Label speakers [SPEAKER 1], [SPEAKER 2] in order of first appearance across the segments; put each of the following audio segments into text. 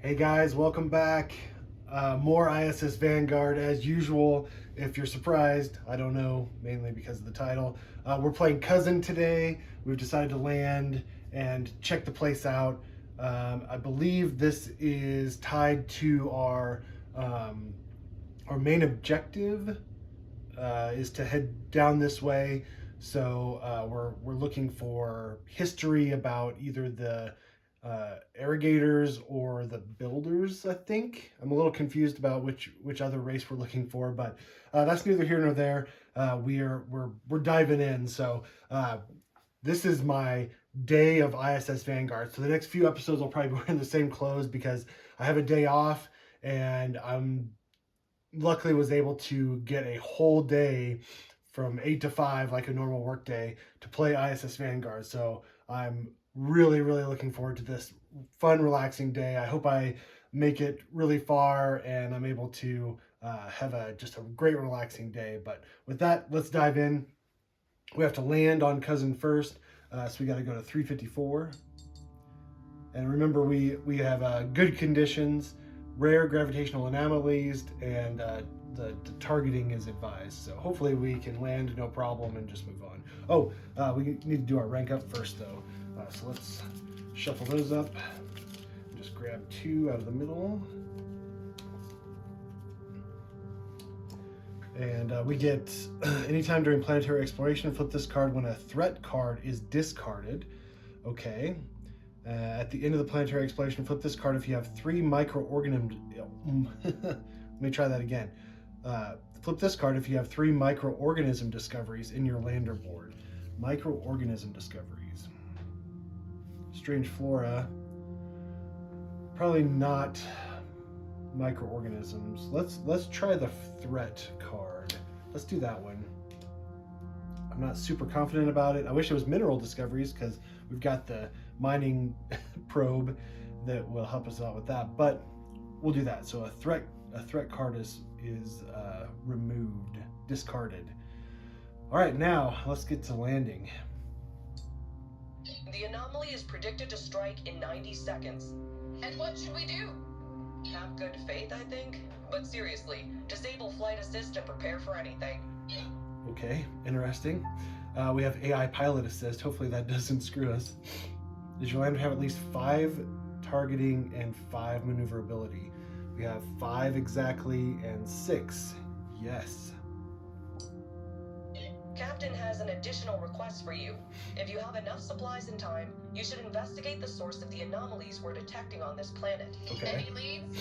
[SPEAKER 1] Hey guys, welcome back. More ISS Vanguard as usual. If you're surprised, I don't know, mainly because of the title. We're playing Cousin today. We've decided to land and check the place out. I believe this is tied to our main objective is to head down this way. So we're looking for history about either the irrigators or the builders. I think I'm a little confused about which other race we're looking for, but that's neither here nor there. We're diving in. So this is my day of ISS Vanguard. So the next few episodes I'll probably be wearing the same clothes because I have a day off and I'm luckily was able to get a whole day from 8 to 5 like a normal work day to play ISS Vanguard. So I'm really looking forward to this fun, relaxing day. I hope I make it really far and I'm able to have just a great, relaxing day. But with that, let's dive in. We have to land on Cousin first, so we got to go to 354. And remember, we have good conditions, rare gravitational anomalies, and the targeting is advised. So hopefully we can land no problem and just move on. Oh, we need to do our rank up first though. So let's shuffle those up. Just grab 2 out of the middle. And we get, anytime during planetary exploration, flip this card when a threat card is discarded. Okay. At the end of the planetary exploration, flip this card if you have 3 microorganisms. Let me try that again. Flip this card if you have 3 microorganism discoveries in your lander board. Microorganism discoveries. Strange flora. Probably not microorganisms. Let's try the threat card. Let's do that one. I'm not super confident about it. I wish it was mineral discoveries because we've got the mining probe that will help us out with that, but we'll do that. So a threat card is removed, discarded. All right, now let's get to landing.
[SPEAKER 2] The anomaly is predicted to strike in 90 seconds.
[SPEAKER 3] And what should we do?
[SPEAKER 2] Have good faith, I think. But seriously, disable flight assist and prepare for anything.
[SPEAKER 1] Okay, interesting. We have AI pilot assist. Hopefully that doesn't screw us. Does your lander have at least 5 targeting and 5 maneuverability? We have 5 exactly and 6. Yes.
[SPEAKER 2] Captain has an additional request for you. If you have enough supplies and time, you should investigate the source of the anomalies we're detecting on this planet.
[SPEAKER 1] Okay.
[SPEAKER 3] Any leads?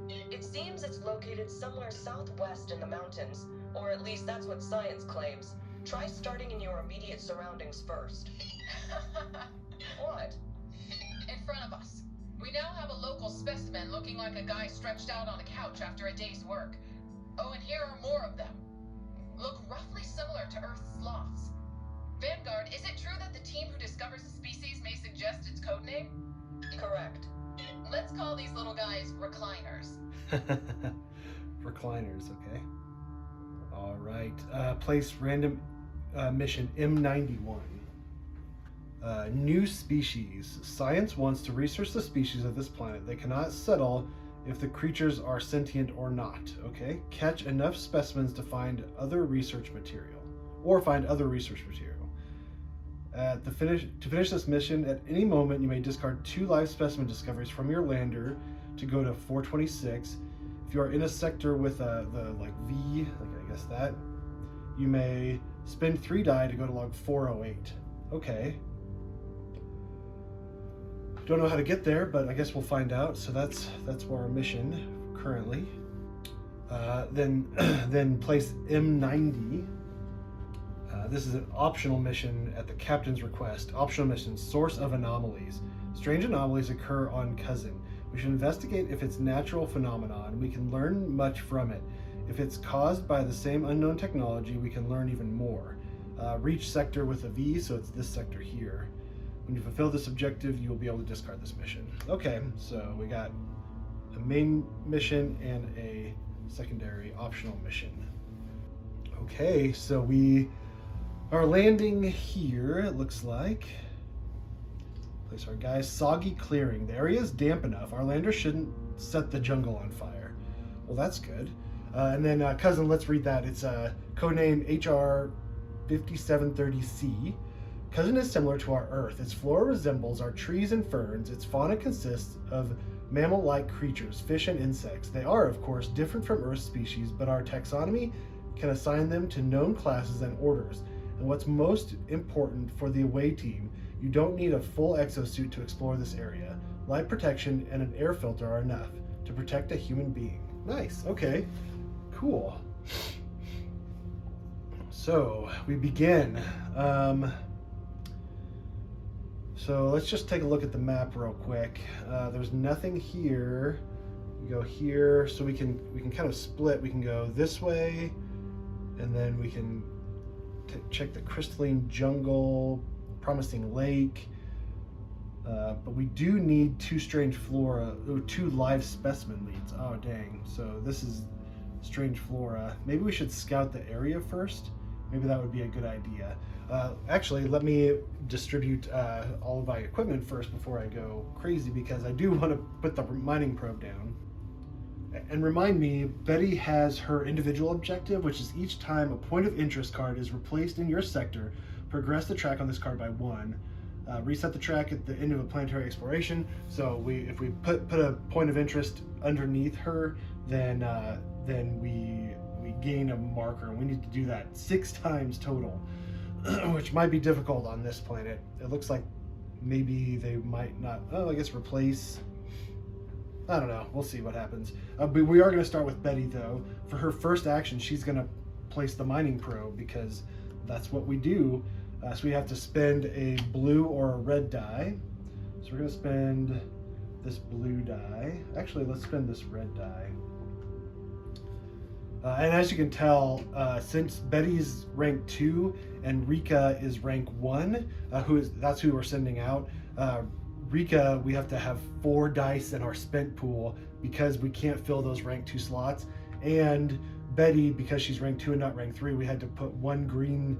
[SPEAKER 2] It seems it's located somewhere southwest in the mountains, or at least that's what science claims. Try starting in your immediate surroundings first. What?
[SPEAKER 3] In front of us. We now have a local specimen looking like a guy stretched out on a couch after a day's work. Oh, and here are more of them. Look roughly similar to Earth's sloths. Vanguard, is it true that the team who discovers a species may suggest its codename?
[SPEAKER 2] Correct.
[SPEAKER 3] Let's call these little guys recliners.
[SPEAKER 1] Recliners, okay. All right. Place random mission M91. New species. Science wants to research the species of this planet. They cannot settle if the creatures are sentient or not. Okay. Catch enough specimens to find other research material. To finish this mission, at any moment you may discard 2 live specimen discoveries from your lander to go to 426. If you are in a sector with the V, I guess that, you may spend 3 die to go to log 408. Okay. Don't know how to get there, but I guess we'll find out. So that's our mission currently. Then place M90. This is an optional mission at the captain's request. Optional mission: source of anomalies. Strange anomalies occur on Cousin. We should investigate if it's natural phenomenon. We can learn much from it. If it's caused by the same unknown technology, we can learn even more. Reach sector with a V, so it's this sector here. When you fulfill this objective, you will be able to discard this mission. Okay, so we got a main mission and a secondary optional mission. Okay, so we are landing here, it looks like. Place our guys. Soggy clearing. The area is damp enough. Our lander shouldn't set the jungle on fire. Well, that's good. And then, cousin, let's read that. It's codename HR 5730C. Cousin is similar to our Earth. Its flora resembles our trees and ferns. Its fauna consists of mammal-like creatures, fish and insects. They are, of course, different from Earth species, but our taxonomy can assign them to known classes and orders. And what's most important for the away team, you don't need a full exosuit to explore this area. Light protection and an air filter are enough to protect a human being. Nice, okay, cool. So we begin. So let's just take a look at the map real quick. There's nothing here. We go here, so we can kind of split. We can go this way, and then we can check the crystalline jungle, promising lake. But we do need 2 strange flora, or 2 live specimen leads. Oh dang! So this is strange flora. Maybe we should scout the area first. Maybe that would be a good idea. Actually, let me distribute all of my equipment first before I go crazy, because I do want to put the mining probe down. And remind me, Betty has her individual objective, which is each time a point of interest card is replaced in your sector, progress the track on this card by 1. Reset the track at the end of a planetary exploration. So if we put a point of interest underneath her, then we gain a marker, and we need to do that 6 times total, which might be difficult on this planet. It looks like maybe they might not, I guess replace. I don't know. We'll see what happens. But we are going to start with Betty, though. For her first action, she's going to place the mining probe, because that's what we do. So we have to spend a blue or a red die. So we're going to spend this blue die. Actually, let's spend this red die. And as you can tell, since Betty's rank 2 and Rika is rank 1, that's who we're sending out. Rika, we have to have 4 dice in our spent pool because we can't fill those rank 2 slots. And Betty, because she's rank 2 and not rank 3, we had to put 1 green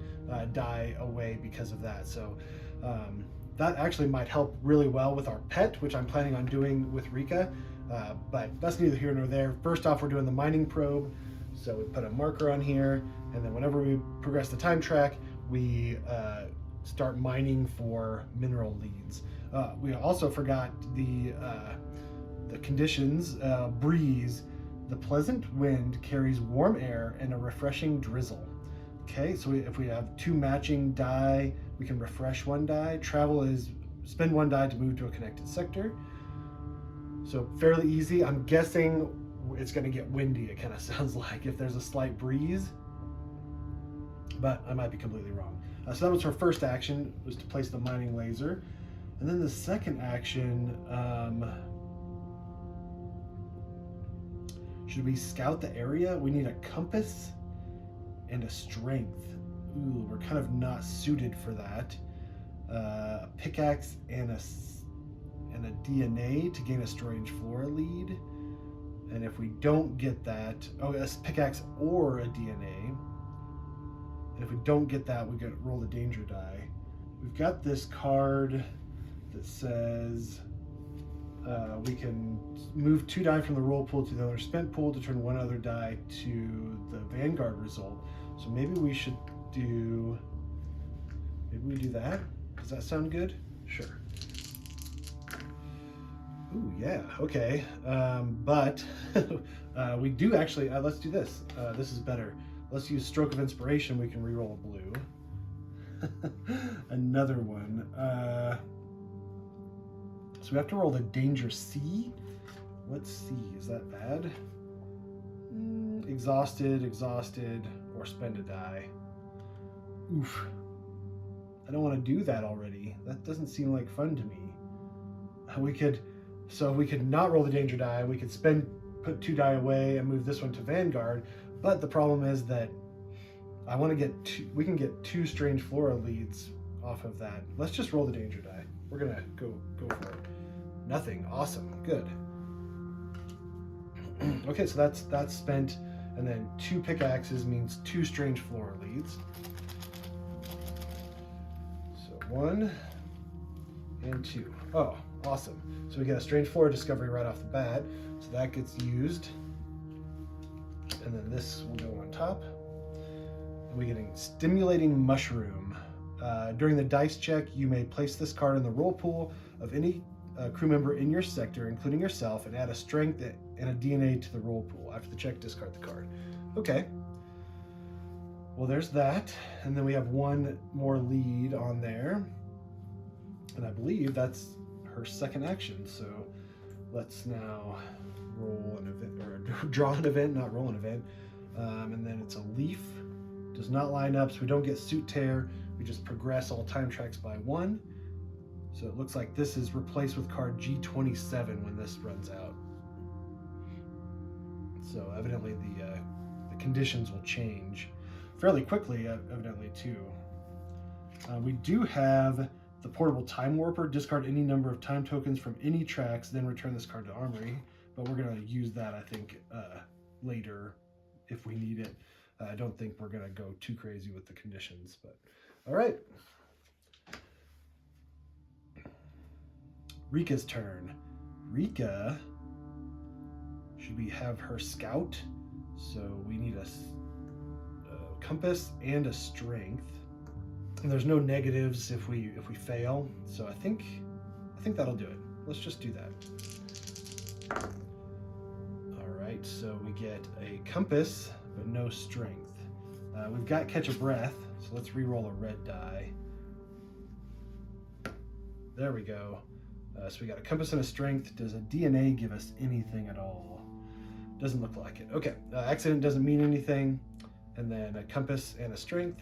[SPEAKER 1] die away because of that. So that actually might help really well with our pet, which I'm planning on doing with Rika. But that's neither here nor there. First off, we're doing the mining probe. So we put a marker on here, and then whenever we progress the time track, we start mining for mineral leads. We also forgot the conditions. Breeze. The pleasant wind carries warm air and a refreshing drizzle. Okay, so if we have 2 matching die, we can refresh 1 die. Travel is spend 1 die to move to a connected sector. So fairly easy. I'm guessing it's going to get windy, it kind of sounds like, if there's a slight breeze, but I might be completely wrong. So that was her first action, was to place the mining laser. And then the second action, should we scout the area? We need a compass and a strength. Ooh, we're kind of not suited for that. A pickaxe and a DNA to gain a strange flora lead. And if we don't get that, a pickaxe or a DNA. And if we don't get that, we get roll the danger die. We've got this card that says we can move 2 die from the roll pool to the other spent pool to turn 1 other die to the Vanguard result. So maybe we do that. Does that sound good? Sure. Ooh, yeah, okay. But we do actually, let's do this. This is better. Let's use Stroke of Inspiration. We can reroll a blue. Another one. So we have to roll the Danger C. What's C? Is that bad? Exhausted, or spend a die. Oof. I don't want to do that already. That doesn't seem like fun to me. We could not roll the danger die. We could put 2 die away and move this one to Vanguard. But the problem is that I want to get we can get 2 strange flora leads off of that. Let's just roll the danger die. We're gonna go for it. Nothing. Awesome. Good. Okay, so that's spent, and then 2 pickaxes means 2 strange flora leads. So 1 and 2. Oh, awesome. So we get a strange flora discovery right off the bat. So that gets used. And then this will go on top. And we get a stimulating mushroom. During the dice check, you may place this card in the roll pool of any crew member in your sector, including yourself, and add a strength and a DNA to the roll pool. After the check, discard the card. Okay. Well, there's that. And then we have one more lead on there. And I believe that's her second action. So let's now roll an event, or draw an event, not roll an event. And then it's a leaf. Does not line up, so we don't get suit tear. We just progress all time tracks by 1. So it looks like this is replaced with card G27 when this runs out. So evidently the conditions will change fairly quickly, evidently too. We do have the portable time warper. Discard any number of time tokens from any tracks, then return this card to Armory. But we're going to use that, I think, later if we need it. I don't think we're going to go too crazy with the conditions, but all right. Rika's turn. Rika, should we have her scout? So we need a compass and a strength. And there's no negatives if we fail. So I think that'll do it. Let's just do that. All right, so we get a compass, but no strength. We've got catch a breath, so let's re-roll a red die. There we go. So we got a compass and a strength. Does a DNA give us anything at all? Doesn't look like it. Okay, accident doesn't mean anything. And then a compass and a strength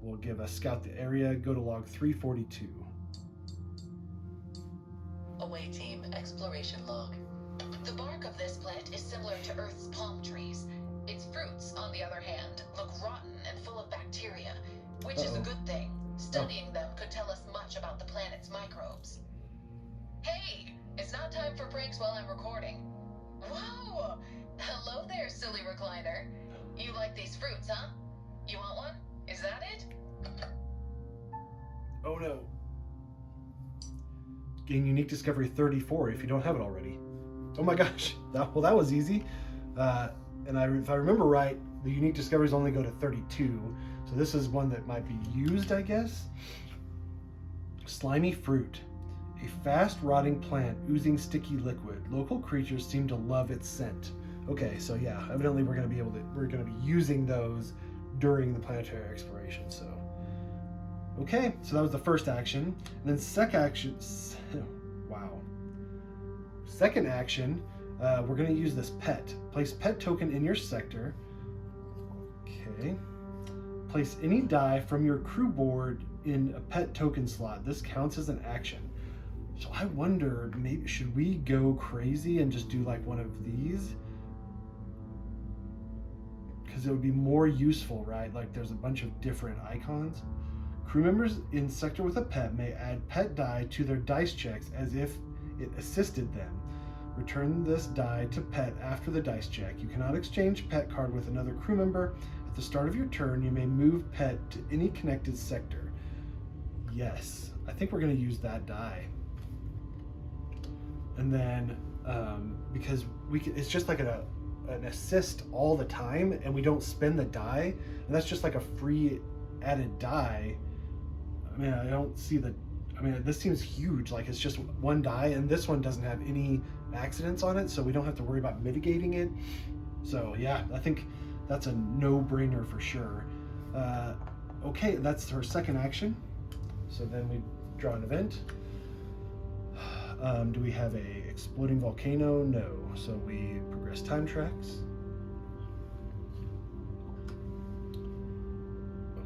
[SPEAKER 1] will give us scout the area. Go to log 342.
[SPEAKER 2] Away team, exploration log. The bark of this plant is similar to Earth's palm trees. Its fruits, on the other hand, look rotten and full of bacteria, which is a good thing. Studying them could tell us much about the planet's microbes. Hey, it's not time for pranks while I'm recording. Whoa! Hello there, silly recliner. You like these fruits, huh? You want one? Is that it?
[SPEAKER 1] Oh no. Gain unique discovery 34 if you don't have it already. Oh my gosh, that was easy. If I remember right, the unique discoveries only go to 32. So this is one that might be used, I guess. Slimy fruit. A fast rotting plant oozing sticky liquid. Local creatures seem to love its scent. Okay, so yeah, evidently we're gonna be using those during the planetary exploration. So okay, so that was the first action. And then second action, wow. Second action, we're gonna use this pet. Place pet token in your sector. Okay. Place any die from your crew board in a pet token slot. This counts as an action. So I wonder, maybe should we go crazy and just do like one of these? Because it would be more useful, right? Like there's a bunch of different icons. Crew members in sector with a pet may add pet die to their dice checks as if it assisted them. Return this die to pet after the dice check. You cannot exchange pet card with another crew member. At the start of your turn, you may move pet to any connected sector. Yes, I think we're going to use that die. And then because it's just like an assist all the time, and we don't spend the die, and that's just like a free added die. I mean, I don't see this seems huge. Like it's just one die, and this one doesn't have any accidents on it, so we don't have to worry about mitigating it. So yeah, I think that's a no-brainer for sure. Okay, that's her second action. So then we draw an event. Do we have a exploding volcano? No. So we progress time tracks.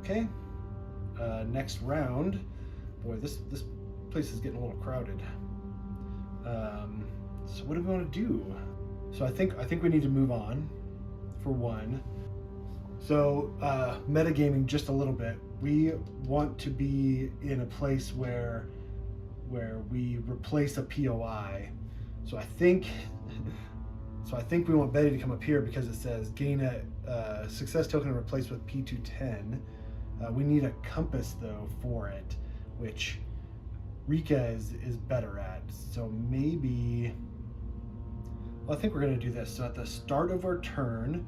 [SPEAKER 1] Okay. Next round. Boy, this place is getting a little crowded. So what do we want to do? So I think we need to move on for one. So metagaming just a little bit. We want to be in a place where we replace a POI. So I think we want Betty to come up here because it says gain a success token and replace with P210. We need a compass though for it, which Rika is better at. So maybe, well, I think we're going to do this. So at the start of our turn,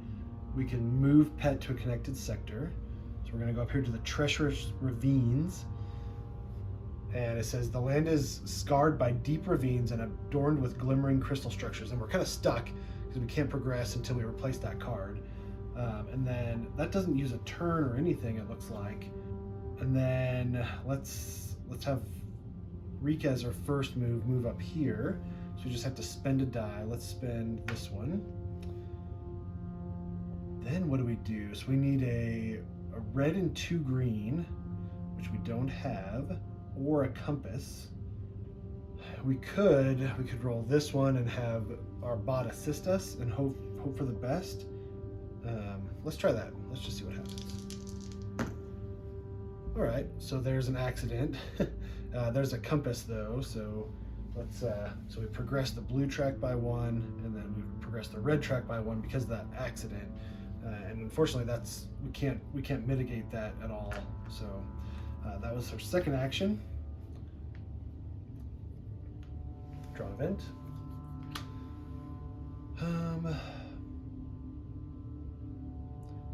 [SPEAKER 1] we can move Pet to a connected sector. So we're going to go up here to the treacherous ravines. And it says the land is scarred by deep ravines and adorned with glimmering crystal structures. And we're kind of stuck because we can't progress until we replace that card. And then that doesn't use a turn or anything, it looks like. And then let's have Rika as our first move up here. So we just have to spend a die. Let's spend this one. Then what do? So we need a red and 2 green, which we don't have, or a compass. We could roll this one and have our bot assist us and hope for the best. Let's try that. Let's just see what happens. All right, so there's an accident. There's a compass though, so let's so we progress the blue track by 1, and then we progress the red track by 1 because of that accident. And unfortunately, we can't mitigate that at all. So that was our second action. Draw event.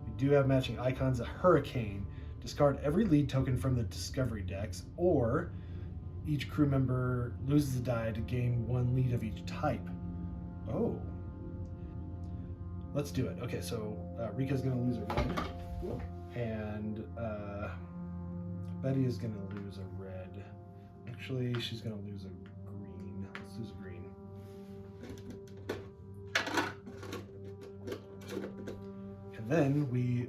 [SPEAKER 1] We do have matching icons. A hurricane. Discard every lead token from the discovery decks, or each crew member loses a die to gain 1 lead of each type. Oh. Let's do it. Okay, so Rika's going to lose a red, and Betty is going to lose a red. Actually, she's going to lose a green. Let's lose a green. And then we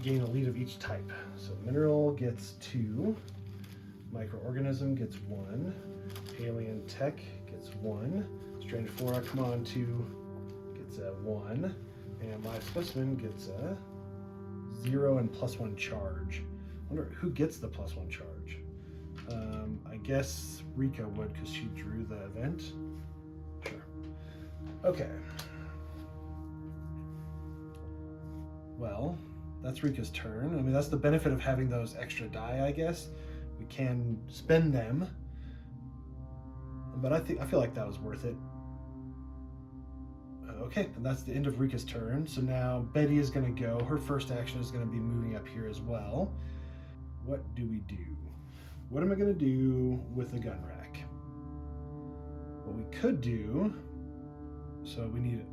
[SPEAKER 1] gain a lead of each type. So mineral gets 2, microorganism gets 1, alien tech gets 1, strange flora, come on, 2 gets a 1, and live specimen gets a 0 and +1 charge. I wonder who gets the +1 charge. I guess Rika would because she drew the event. Sure. Okay. Well, that's Rika's turn. I mean, that's the benefit of having those extra die, I guess. We can spend them, but I feel like that was worth it. Okay, and that's the end of Rika's turn. So now Betty is going to go. Her first action is going to be moving up here as well. What do we do? What am I going to do with the gun rack? What we could do, so we need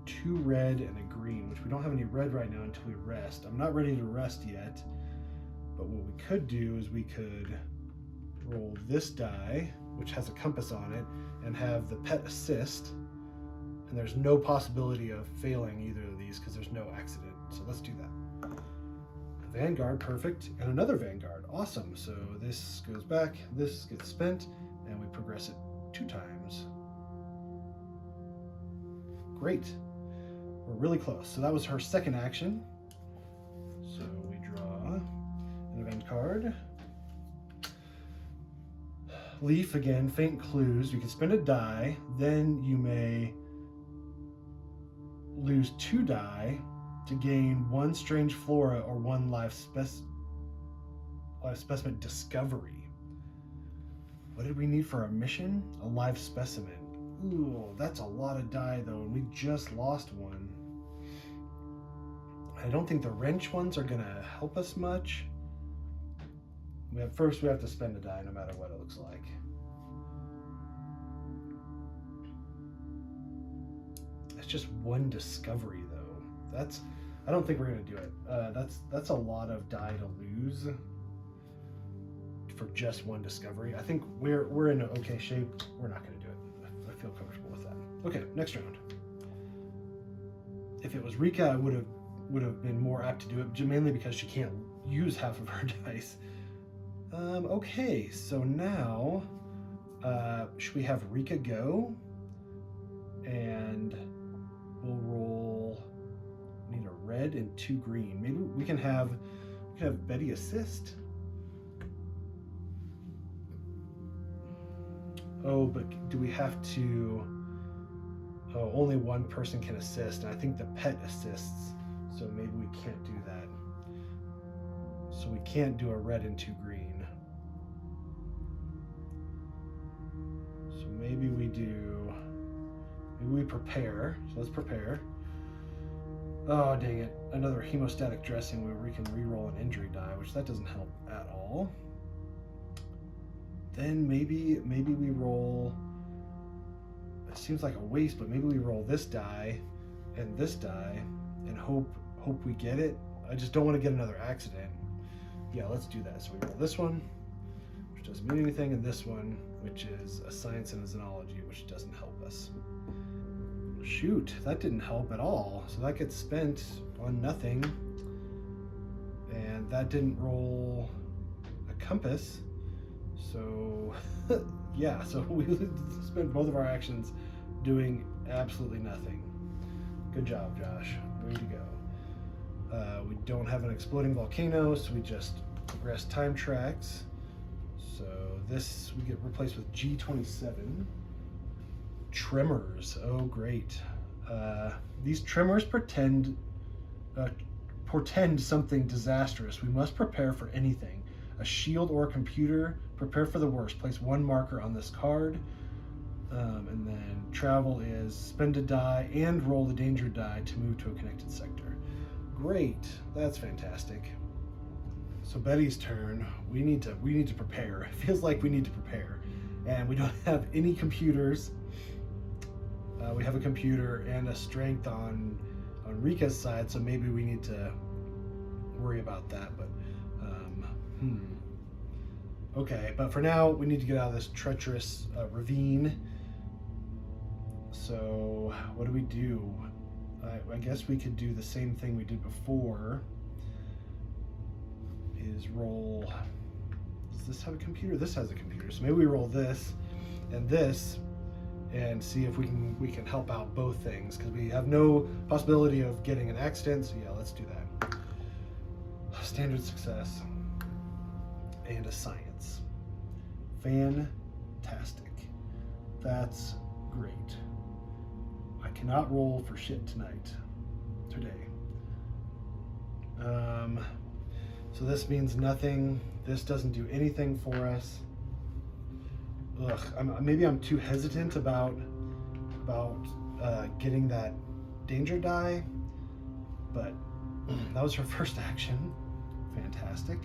[SPEAKER 1] 2 red and a green, which we don't have any red right now until we rest. I'm not ready to rest yet, but what we could do is we could roll this die, which has a compass on it, and have the pet assist. And there's no possibility of failing either of these because there's no accident. So let's do that. Vanguard, perfect. And another Vanguard, awesome. So this goes back, this gets spent, and we progress it 2 times. Great. We're really close. So that was her second action. So we draw an event card. Leaf again, faint clues. You can spend a die, then you may lose 2 die to gain 1 strange flora or 1 live specimen discovery. What did we need for our mission? A live specimen. Ooh, that's a lot of die though, and we just lost 1. I don't think the wrench ones are gonna help us much. First we have to spend a die no matter what it looks like. That's just 1 discovery though. I don't think we're gonna do it. That's a lot of die to lose for just 1 discovery. I think we're in an okay shape. We're not gonna do it. I feel comfortable with that. Okay, next round. If it was Rika, I would have been more apt to do it, mainly because she can't use half of her dice. Okay, so now should we have Rika go? And we'll roll. We need a red and 2 green. Maybe we can have Betty assist. Oh, but do we have to? Oh, only 1 person can assist, and I think the pet assists. So maybe we can't do that. So we can't do a red and 2 green. maybe we prepare. So let's prepare. Oh, dang it. Another hemostatic dressing where we can re-roll an injury die, which that doesn't help at all. Then maybe we roll, it seems like a waste, but maybe we roll this die and hope we get it. I just don't want to get another accident. Yeah, let's do that. So we roll this one, which doesn't mean anything, and this one, which is a science and a xenology, which doesn't help us. Shoot, that didn't help at all. So that gets spent on nothing. And that didn't roll a compass. So yeah, so we spent both of our actions doing absolutely nothing. Good job, Josh. Way to go. We don't have an exploding volcano, so we just progress time tracks. So this, we get replaced with G27. Tremors. Oh, great. These tremors portend something disastrous. We must prepare for anything. A shield or a computer. Prepare for the worst. Place one marker on this card. And then travel is spend a die and roll the danger die to move to a connected sector. Great. That's fantastic. So Betty's turn. We need to prepare. It feels like we need to prepare. And we don't have any computers. We have a computer and a strength on Rika's side, so maybe we need to worry about that. But okay, but for now we need to get out of this treacherous ravine. So what do we do? I guess we could do the same thing we did before. Is roll. Does this have a computer? This has a computer. So maybe we roll this and see if we can help out both things, because we have no possibility of getting an accident. So yeah, let's do that. Standard success and a science. Fantastic. That's great. I cannot roll for shit today. So this means nothing. This doesn't do anything for us. Maybe I'm too hesitant about getting that danger die, but that was her first action. Fantastic.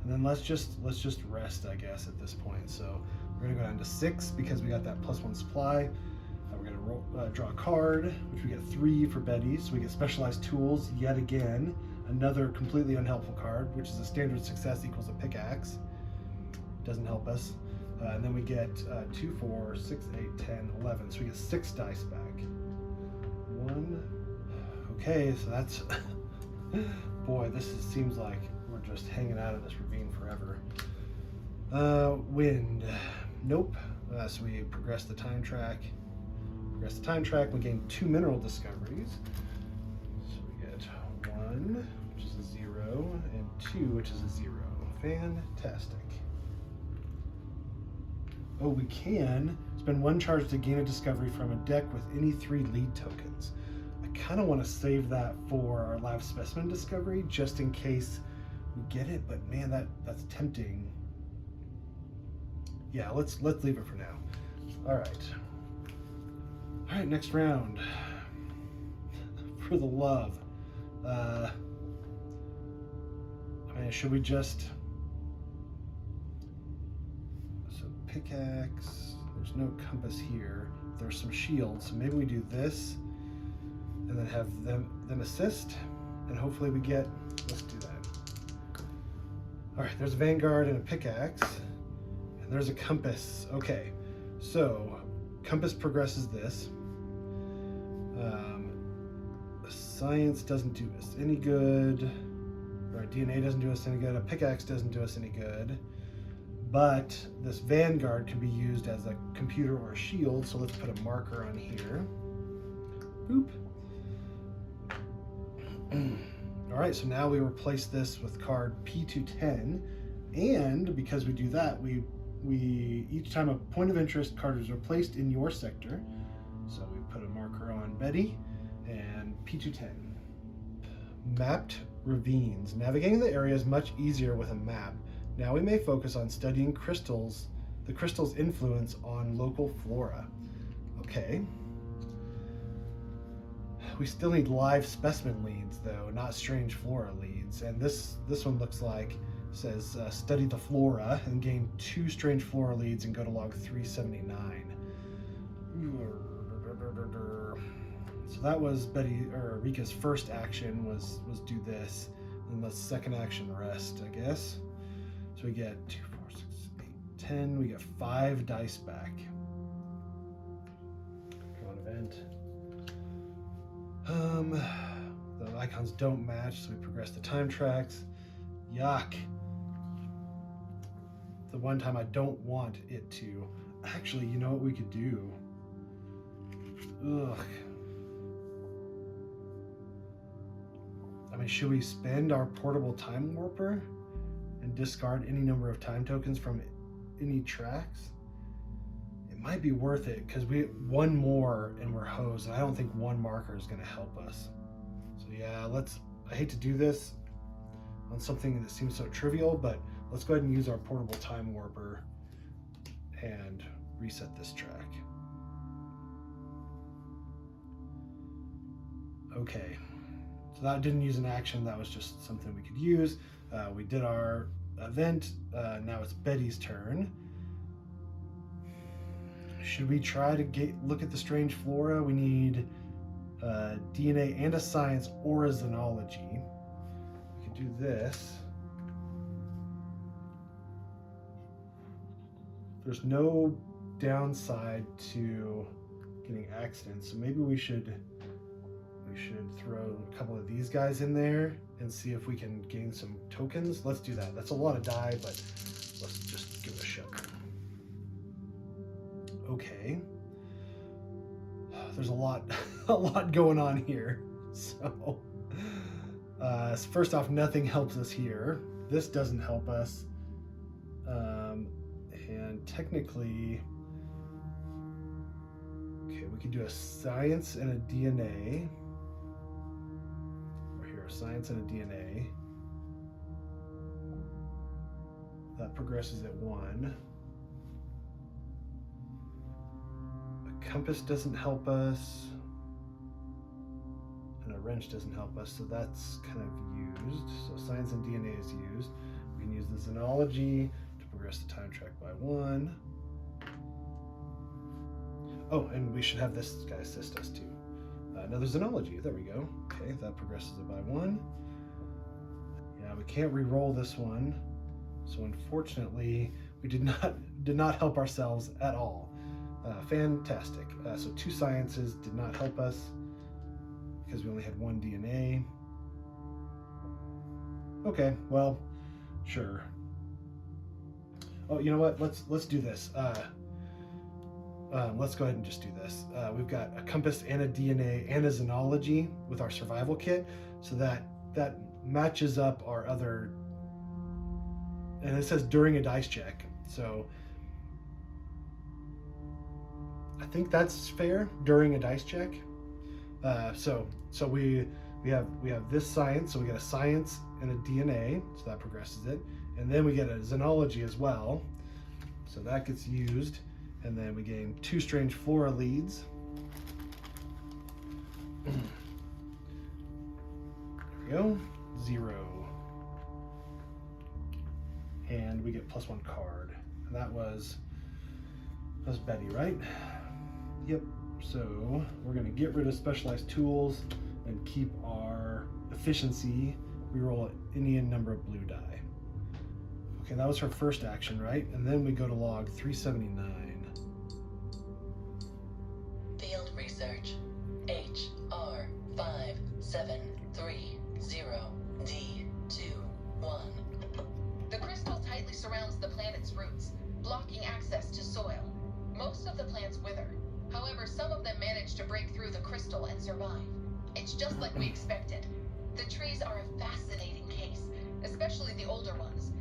[SPEAKER 1] And then let's just rest, I guess, at this point. So we're gonna go down to 6 because we got that +1 supply. We're gonna draw a card, which we get 3 for Betty. So we get specialized tools yet again. Another completely unhelpful card, which is a standard success equals a pickaxe. Doesn't help us. And then we get 2, 4, 6, 8, 10, 11. So we get 6 dice back. 1. Okay, so that's boy, seems like we're just hanging out in this ravine forever. Wind. Nope. So we progress the time track. We gain 2 mineral discoveries. So we get 1, which is a 0, and 2, which is a 0. Fantastic. Oh, we can spend 1 charge to gain a discovery from a deck with any 3 lead tokens. I kind of want to save that for our live specimen discovery, just in case we get it. But man, that's tempting. Yeah, let's leave it for now. All right, next round. For the love. Should we just? Pickaxe. There's no compass here. There's some shields, so maybe we do this and then have them assist, and hopefully we get. Let's do that. All right, there's a Vanguard and a pickaxe, and there's a compass. Okay, so compass progresses this. Science doesn't do us any good. Or DNA doesn't do us any good. A pickaxe doesn't do us any good. But this Vanguard can be used as a computer or a shield, so let's put a marker on here. Boop. All right, so now we replace this with card P210, and because we do that, we each time a point of interest card is replaced in your sector, so we put a marker on Betty, and P210. Mapped ravines. Navigating the area is much easier with a map. Now we may focus on studying crystals the crystal's influence on local flora. Okay. We still need live specimen leads, though, not strange flora leads. And this one looks like says study the flora and gain 2 strange flora leads and go to log 379. So that was Rika's first action was do this, and the second action rest, I guess. So we get 2, 4, 6, 8, 10. We get 5 dice back. Come on, event. The icons don't match, so we progress the time tracks. Yuck. The one time I don't want it to. Actually, you know what we could do? Ugh. I mean, should we spend our portable time warper and discard any number of time tokens from any tracks? It might be worth it because we one more and we're hosed, and I don't think one marker is going to help us. So yeah, I hate to do this on something that seems so trivial, but let's go ahead and use our portable time warper and reset this track. Okay, so that didn't use an action, that was just something we could use. We did our event, now it's Betty's turn. Should we try to look at the strange flora? We need DNA and a science or a xenology. We could do this. There's no downside to getting accidents, so maybe we should throw a couple of these guys in there and see if we can gain some tokens. Let's do that. That's a lot of die, but let's just give it a shot. Okay. There's a lot going on here. So, first off, nothing helps us here. This doesn't help us. And technically, okay, we could do a science and a DNA. Or here, science and a DNA. That progresses at 1. A compass doesn't help us. And a wrench doesn't help us, so that's kind of used. So science and DNA is used. We can use the xenology to progress the time track by 1. Oh, and we should have this guy assist us too. Another xenology, there we go. Okay, that progresses it by 1. Yeah, we can't re-roll this one. So unfortunately, we did not help ourselves at all. Fantastic. So 2 sciences did not help us because we only had 1 DNA. Okay, well, sure. Oh, you know what? Let's do this. Let's go ahead and just do this. We've got a compass and a DNA and a xenology with our survival kit, so that matches up our other. And it says during a dice check, so I think that's fair during a dice check. So we have this science, so we get a science and a DNA, so that progresses it, and then we get a xenology as well, so that gets used, and then we gain 2 strange flora leads. There we go, 0, and we get +1 card, and that was Betty, right? Yep. So we're going to get rid of specialized tools and keep our efficiency. We roll any number of blue die. Okay, that was her first action, right? And then we go to log 379.
[SPEAKER 2] Field research HR5730D21.
[SPEAKER 3] The crystal tightly surrounds the planet's roots, blocking access to soil. Most of the plants wither. However, some of them manage to break through the crystal and survive. It's just like we expected. The trees are a fascinating case, especially the older ones.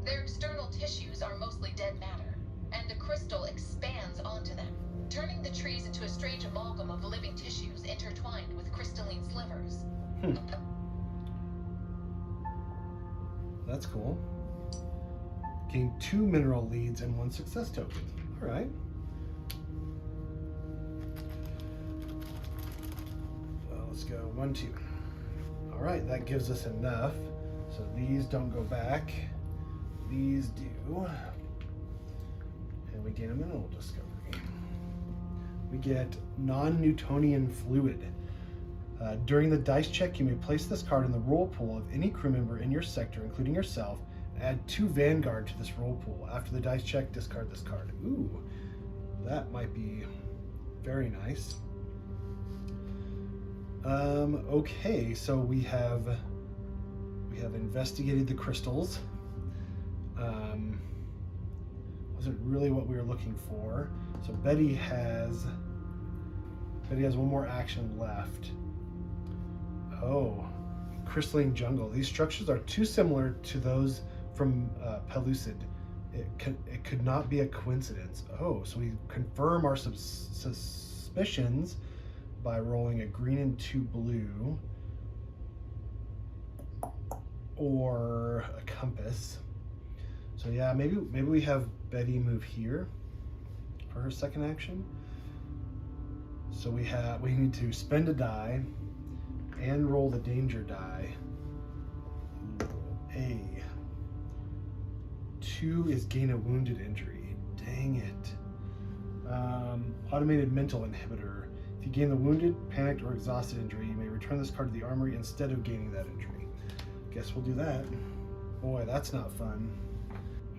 [SPEAKER 3] Their external tissues are mostly dead matter, and the crystal expands onto them, turning the trees into a strange amalgam of living tissues intertwined with crystalline slivers.
[SPEAKER 1] That's cool. Gain 2 mineral leads and 1 success token. All right. Well, let's go 1, 2. All right, that gives us enough. So these don't go back. These do. And we gain a mineral discovery. We get non-Newtonian fluid. During the dice check, you may place this card in the roll pool of any crew member in your sector, including yourself. Add 2 Vanguard to this roll pool. After the dice check, discard this card. Ooh, that might be very nice. Okay, so we have investigated the crystals. Wasn't really what we were looking for. So Betty has one more action left. Oh, crystalline jungle. These structures are too similar to those from Pellucid. It could not be a coincidence. Oh, so we confirm our suspicions by rolling a green and 2 blue, or a compass. So yeah, maybe we have Betty move here for her second action. So we need to spend a die and roll the danger die. A 2 is gain a wounded injury. Dang it. Automated mental inhibitor. If you gain the wounded, panicked, or exhausted injury, you may return this card to the armory instead of gaining that injury. Guess we'll do that. Boy, that's not fun.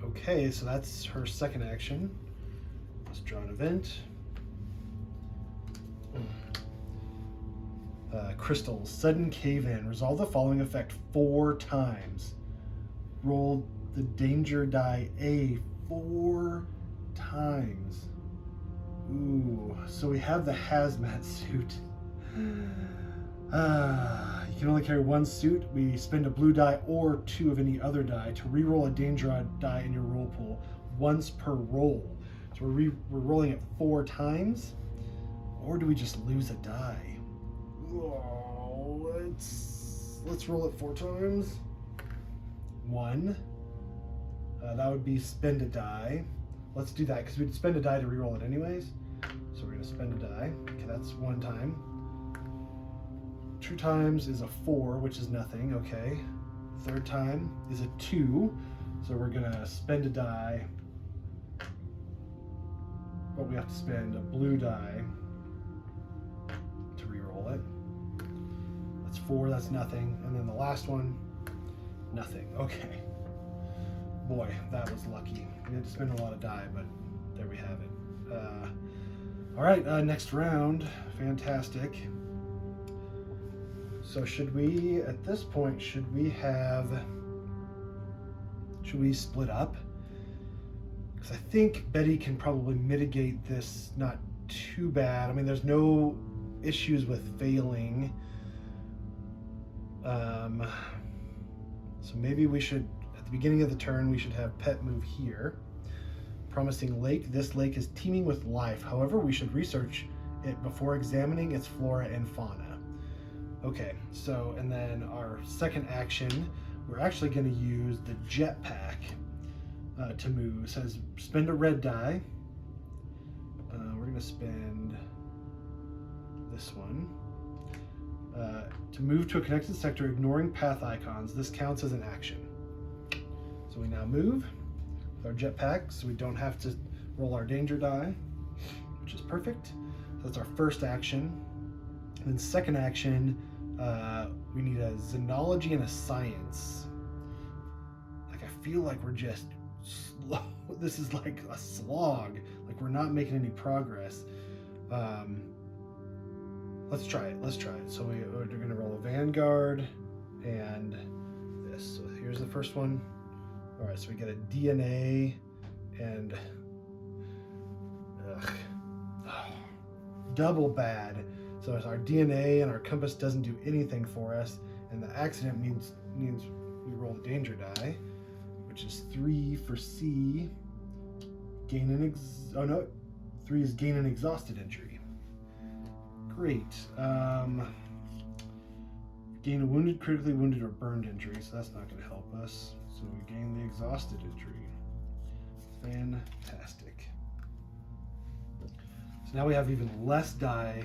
[SPEAKER 1] Okay, so that's her second action. Let's draw an event. Crystals, sudden cave-in. Resolve the following effect 4 times. Roll the danger die A 4 times. Ooh, so we have the hazmat suit. You can only carry 1 suit. We spend a blue die or 2 of any other die to re-roll a danger die in your roll pool once per roll. So we're rolling it 4 times, or do we just lose a die? Oh, let's roll it 4 times. 1. That would be spend a die. Let's do that because we'd spend a die to re-roll it anyways. So we're gonna spend a die. Okay, that's 1 time. 2 times is a 4, which is nothing. Okay. 3rd time is a 2, so we're gonna spend a die. But we have to spend a blue die to re-roll it. That's 4. That's nothing. And then the last one, nothing. Okay. Boy, that was lucky. We had to spend a lot of die, but there we have it. All right, next round. Fantastic. So should we, at this point, should we split up? Because I think Betty can probably mitigate this not too bad. I mean, there's no issues with failing. So maybe we should, at the beginning of the turn, we should have Pet move here. Promising lake. This lake is teeming with life. However, we should research it before examining its flora and fauna. Okay, so, and then our second action, we're actually going to use the jetpack to move. It says spend a red die. We're going to spend this one. To move to a connected sector, ignoring path icons. This counts as an action. So we now move with our jetpack, so we don't have to roll our danger die, which is perfect. So that's our first action. And then second action, we need a xenology and a science. Like, I feel like we're just slow. This is like a slog. Like, we're not making any progress. Let's try it. So we're going to roll a Vanguard and this. So here's the first one. All right, so we get a DNA and double bad. So it's our DNA and our compass doesn't do anything for us, and the accident means we roll a danger die, which is 3 for C. Gain an 3 is gain an exhausted injury. Great. Gain a wounded, critically wounded, or burned injury, so that's not going to help us. So we gain the exhausted injury. Fantastic. So now we have even less die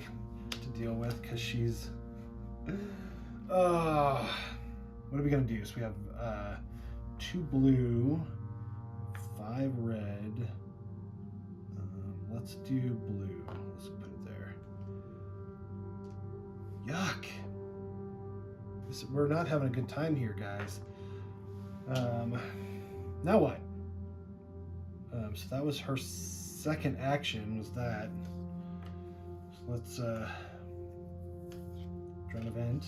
[SPEAKER 1] to deal with because she's... what are we going to do? So we have 2 blue, 5 red. Let's do blue. Let's put it there. Yuck. We're not having a good time here, guys. Now what? So that was her second action, was that. So let's try an event.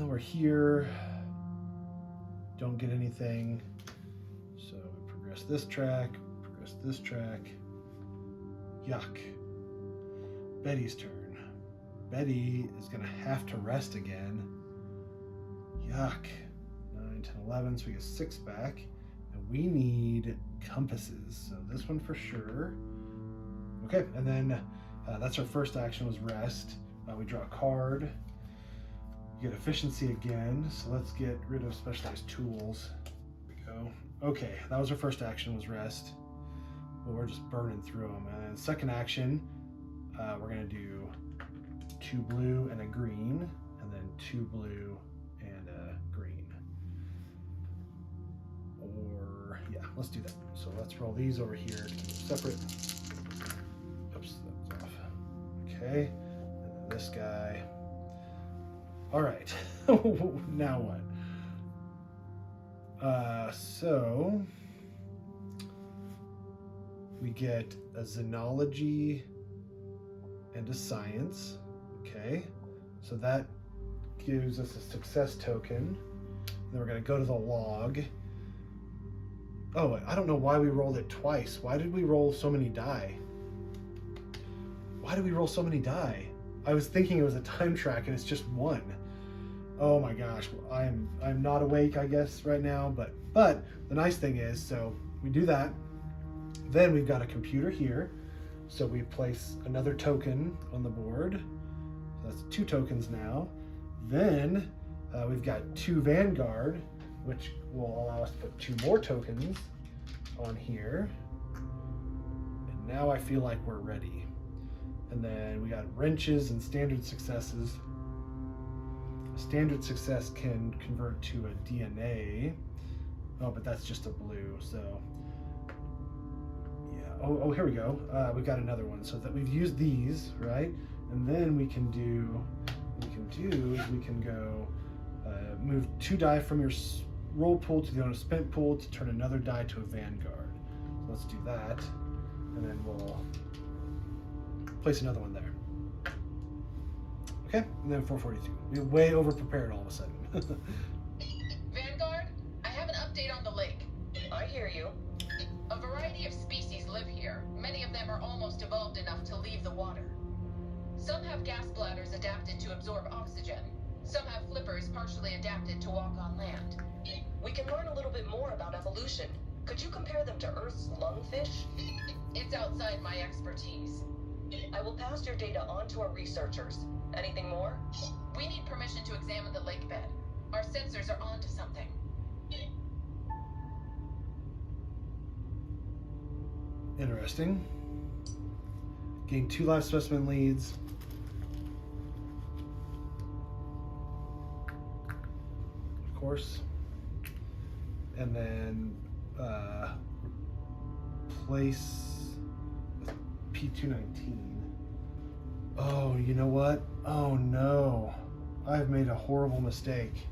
[SPEAKER 1] We're here. Don't get anything. So we progress this track, progress this track. Yuck. Betty's turn. Betty is going to have to rest again. Yuck. 9, 10, 11, so we get 6 back. And we need compasses. So this one for sure. Okay, and then that's our first action, was rest. We draw a card. We get efficiency again. So let's get rid of specialized tools. There we go. Okay, that was our first action, was rest. Well, we're just burning through them. And then second action, we're going to do 2 blue and a green, and then 2 blue and a green. Or, yeah, let's do that. So let's roll these over here to keep them separate. Oops, that's off. Okay, and then this guy. All right, now what? So we get a xenology and a science. Okay, so that gives us a success token. Then we're going to go to the log. Oh, I don't know why we rolled it twice. Why did we roll so many die? Why did we roll so many die? I was thinking it was a time track and it's just 1. Oh my gosh, I'm not awake, I guess, right now, but the nice thing is, so we do that. Then we've got a computer here. So we place another token on the board. So that's 2 tokens now. Then we've got 2 Vanguard, which will allow us to put 2 more tokens on here. And now I feel like we're ready. And then we got wrenches and standard successes. Standard success can convert to a DNA. Oh, but that's just a blue, so. Oh, here we go. We've got another one. So that we've used these, right? And then we can go move 2 die from your roll pool to the unspent pool to turn another die to a Vanguard. So let's do that. And then we'll place another one there. Okay, and then 442. We're way over prepared all of a sudden.
[SPEAKER 3] Vanguard, I have an update on the lake.
[SPEAKER 4] I hear you.
[SPEAKER 3] A variety of species live here. Many of them are almost evolved enough to leave the water. Some have gas bladders adapted to absorb oxygen. Some have flippers partially adapted to walk on land.
[SPEAKER 4] We can learn a little bit more about evolution. Could you compare them to Earth's lungfish?
[SPEAKER 3] It's outside my expertise.
[SPEAKER 4] I will pass your data on to our researchers. Anything more?
[SPEAKER 3] We need permission to examine the lake bed. Our sensors are onto something.
[SPEAKER 1] Interesting. Gain 2 live specimen leads. Of course. And then place P219. Oh, you know what? Oh no. I've made a horrible mistake.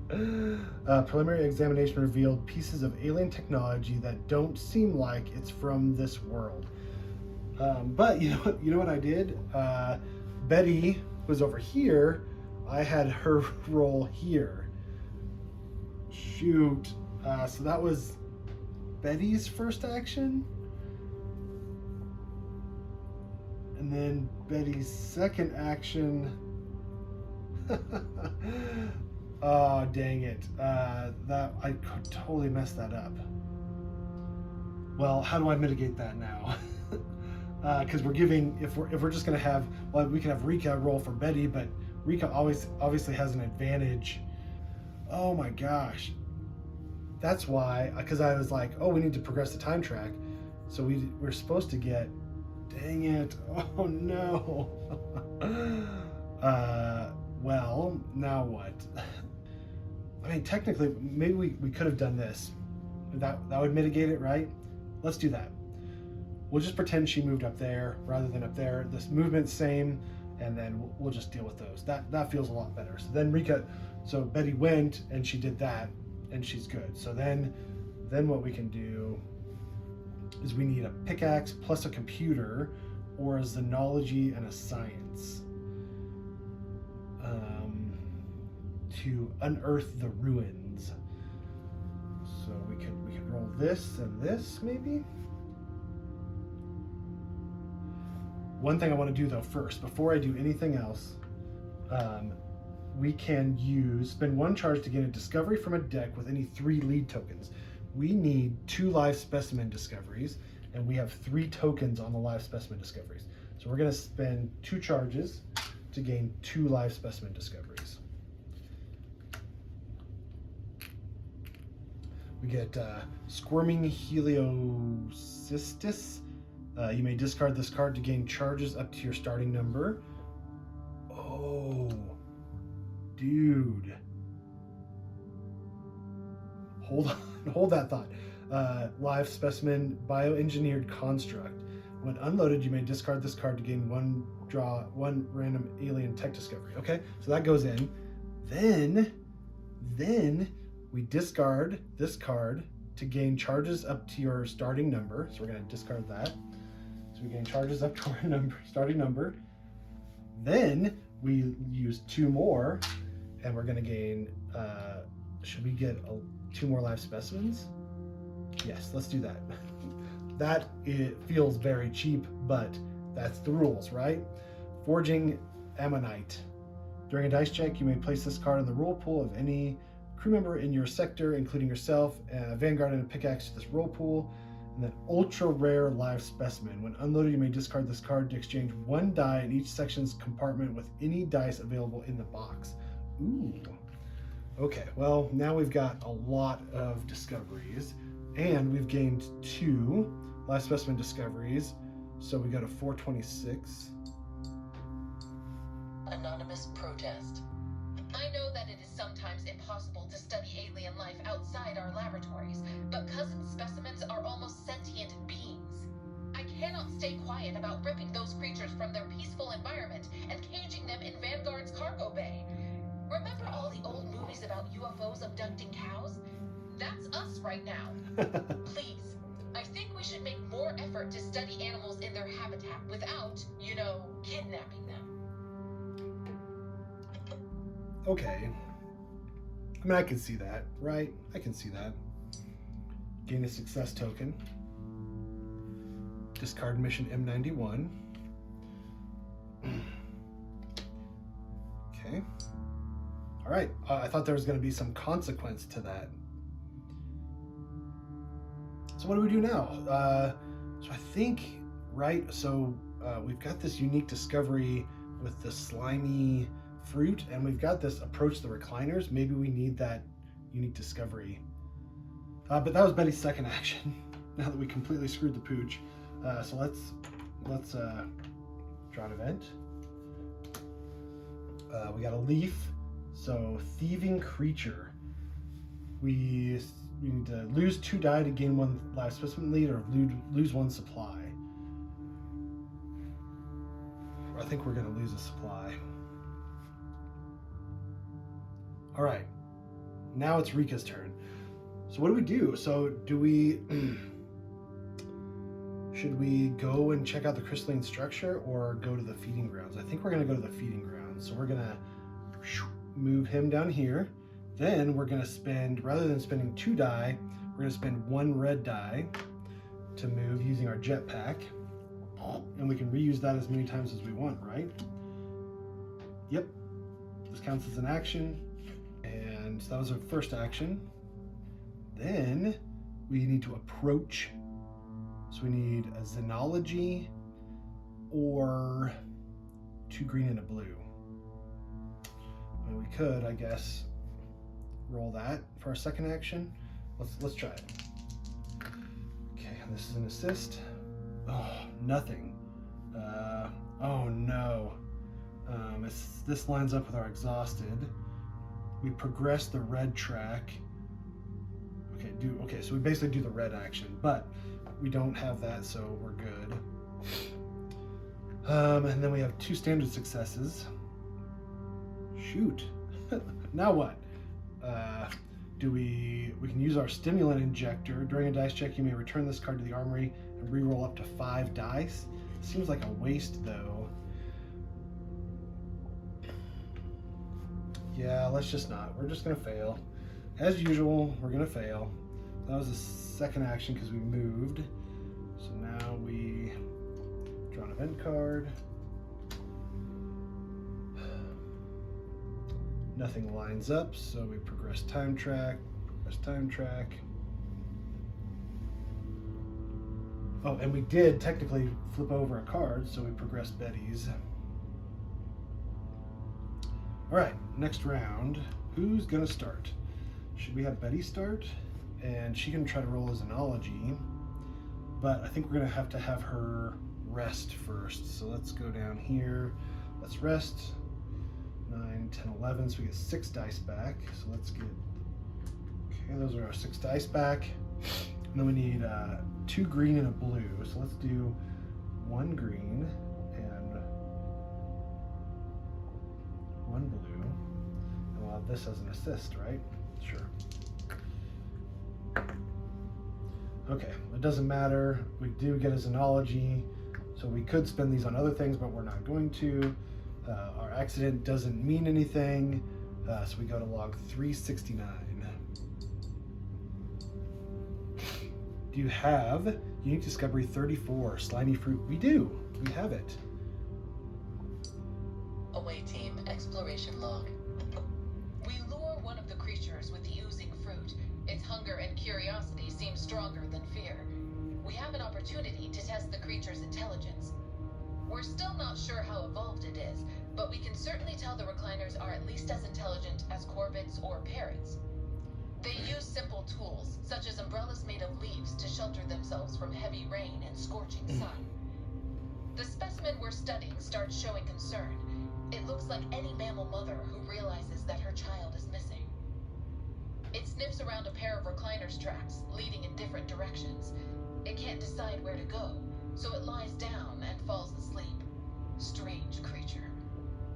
[SPEAKER 1] Preliminary examination revealed pieces of alien technology that don't seem like it's from this world. But you know what I did? Betty was over here. I had her roll here. Shoot. So that was Betty's first action. And then Betty's second action. Oh, dang it. That I could totally messed that up. Well, how do I mitigate that now? Because we're giving, if we're just gonna have, well, we can have Rika roll for Betty, but Rika obviously has an advantage Oh my gosh. That's why, because I was like, oh, we need to progress the time track. So we're supposed to get, dang it. Oh no. Well, now what? I mean, technically, maybe we could have done this. That would mitigate it, right? Let's do that. We'll just pretend she moved up there rather than up there. This movement's same, and then we'll just deal with those. That feels a lot better. So then so Betty went and she did that, and she's good. So then what we can do is we need a pickaxe plus a computer, or a xenology and a science, to unearth the ruins. So we could roll this and this maybe. One thing I want to do though first, before I do anything else, we can spend 1 charge to gain a discovery from a deck with any 3 lead tokens. We need 2 live specimen discoveries, and we have 3 tokens on the live specimen discoveries. So we're going to spend 2 charges to gain 2 live specimen discoveries. We get Squirming Heliocystis. You may discard this card to gain charges up to your starting number. Oh, dude. Hold on, hold that thought. Live specimen bioengineered construct. When unloaded, you may discard this card to gain 1 random alien tech discovery. Okay, so that goes in. Then we discard this card to gain charges up to your starting number. So we're going to discard that. So we gain charges up to our starting number. Then we use 2 more, and we're going to gain. Should we get 2 more live specimens? Yes, let's do that. It feels very cheap, but that's the rules, right? Forging Ammonite. During a dice check, you may place this card in the roll pool of any crew member in your sector, including yourself, and a Vanguard and a pickaxe to this roll pool. And then ultra rare live specimen. When unloaded, you may discard this card to exchange 1 die in each section's compartment with any dice available in the box. Ooh. Okay, well, now we've got a lot of discoveries, and we've gained 2 live specimen discoveries. So we go to 426.
[SPEAKER 2] Anonymous protest. I know that it is sometimes impossible to study alien life outside our laboratories, but cousin specimens are almost sentient beings. I cannot stay quiet about ripping those creatures from their peaceful environment and caging them in Vanguard's cargo bay. Remember all the old movies about UFOs abducting cows? That's us right now. Please, I think we should make more effort to study animals in their habitat without, kidnapping them.
[SPEAKER 1] Okay. I mean, I can see that, right? I can see that. Gain a success token. Discard mission M91. Okay. All right. I thought there was going to be some consequence to that. So what do we do now? So I think, right? So we've got this unique discovery with the slimy fruit, and we've got this approach the recliners. Maybe we need that unique discovery. But that was Betty's second action. Now that we completely screwed the pooch, so let's draw an event. We got a leaf. So thieving creature. We need to lose 2 die to gain 1 live specimen lead, or lose 1 supply. I think we're going to lose a supply. All right, now it's Rika's turn. So what do we do? So do we, should we go and check out the crystalline structure or go to the feeding grounds? I think we're going to go to the feeding grounds. So we're going to move him down here. Then we're going to spend, rather than spending 2 die, we're going to spend 1 red die to move using our jetpack. And we can reuse that as many times as we want, right? Yep. This counts as an action. And that was our first action. Then we need to approach. So we need a xenology or 2 green and a blue. I mean, we could, I guess, roll that for our second action. Let's try it. Okay, this is an assist. Oh, nothing. Oh no. This lines up with our exhausted. We progress the red track. Okay, so we basically do the red action, but we don't have that, so we're good. And then we have 2 standard successes. Shoot. Now what? We can use our stimulant injector. During a dice check, you may return this card to the armory and re-roll up to 5 dice. Seems like a waste, though. Yeah, let's just not. We're just gonna fail. As usual, we're gonna fail. That was the second action because we moved. So now we draw an event card. Nothing lines up, so we progress time track. Oh, and we did technically flip over a card, so we progressed Betty's. All right, next round. Who's gonna start? Should we have Betty start? And she can try to roll a Xenology, but I think we're gonna have to have her rest first. So let's go down here. Let's rest. 9, 10, 11, so we get 6 dice back. So let's get, okay, those are our 6 dice back. And then we need 2 green and a blue. So let's do 1 green and 1 blue. And we'll have this as an assist, right? Sure. Okay, it doesn't matter. We do get a Xenology, so we could spend these on other things, but we're not going to. Our accident doesn't mean anything, so we go to log 369. Do you have Unique Discovery 34, Slimy Fruit? We do. We have it.
[SPEAKER 2] Away team, exploration log. We lure one of the creatures with the oozing fruit. Its hunger and curiosity seem stronger than fear. We have an opportunity to test the creature's intelligence. We're still not sure how evolved it is, but we can certainly tell the recliners are at least as intelligent as corvids or parrots. They use simple tools, such as umbrellas made of leaves to shelter themselves from heavy rain and scorching sun. The specimen we're studying starts showing concern. It looks like any mammal mother who realizes that her child is missing. It sniffs around a pair of recliners tracks, leading in different directions. It can't decide where to go, so it lies down and falls asleep. Strange creature.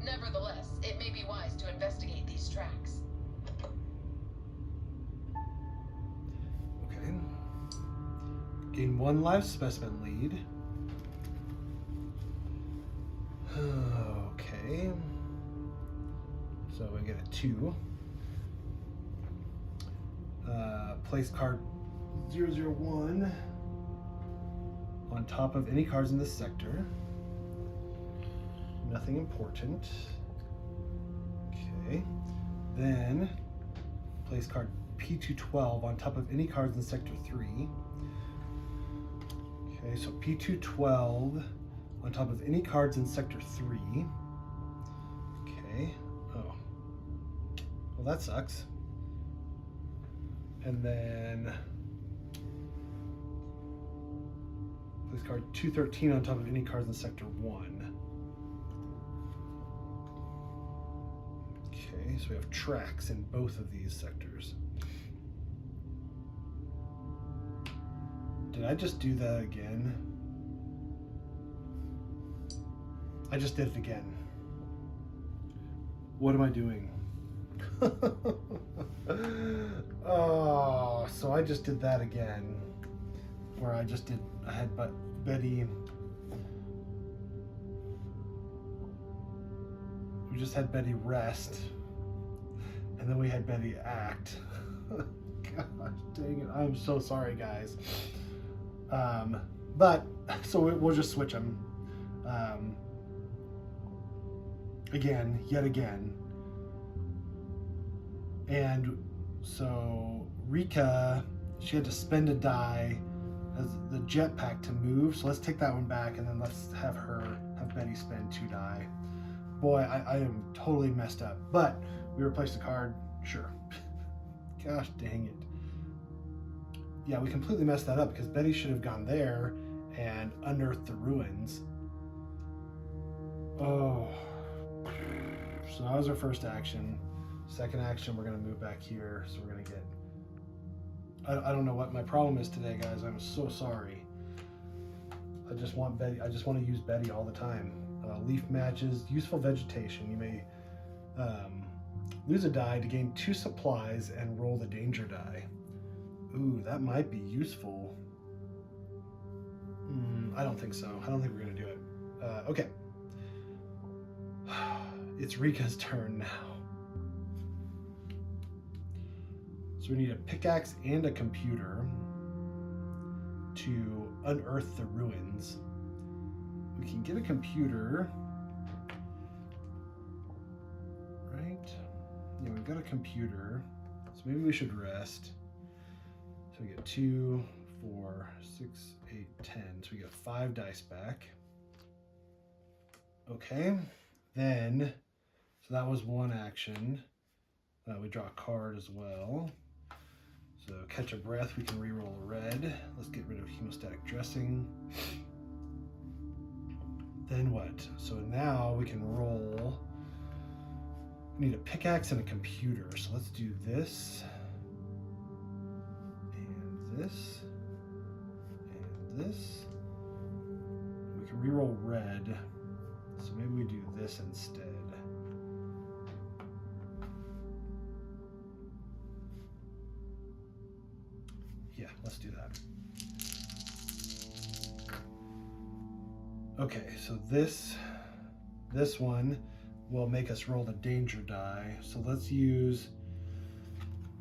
[SPEAKER 2] Nevertheless, it may be wise to investigate these tracks.
[SPEAKER 1] Okay. Gain 1 live specimen lead. Okay. So we get a 2. Place card 001 on top of any cards in this sector. Nothing important. Okay. Then place card P212 on top of any cards in sector 3. Okay, so P212 on top of any cards in sector 3. Okay. Oh. Well, that sucks. And then place card 213 on top of any cards in sector 1. Okay, so we have tracks in both of these sectors. Did I just do that again? I just did it again. What am I doing? Oh, so I just did that again. Where I had Betty. We just had Betty rest. And then we had Betty act. Gosh dang it. I'm so sorry, guys. But, so we'll just switch them. Yet again. And so Rika, she had to spend a die as the jetpack to move. So let's take that one back, and then let's have Betty spend 2 die. Boy, I am totally messed up. But we replaced the card, sure. Gosh dang it. Yeah, we completely messed that up because Betty should have gone there and unearthed the ruins. Oh. So that was our first action. Second action, we're going to move back here. So we're going to get... I don't know what my problem is today, guys. I'm so sorry. I just want Betty. I just want to use Betty all the time. Leaf matches, useful vegetation. You may lose a die to gain 2 supplies and roll the danger die. Ooh, that might be useful. I don't think so. I don't think we're going to do it. Okay. It's Rika's turn now. So we need a pickaxe and a computer to unearth the ruins. We can get a computer, right? Yeah, we've got a computer. So maybe we should rest. So we get 2, 4, 6, 8, 10. So we get 5 dice back. Okay, then, so that was one action. We draw a card as well. So catch a breath, we can reroll a red. Let's get rid of hemostatic dressing. Then what? So now we can roll. We need a pickaxe and a computer. So let's do this. And this. And this. We can reroll red. So maybe we do this instead. Yeah, let's do that. Okay, so this one will make us roll the danger die. So let's use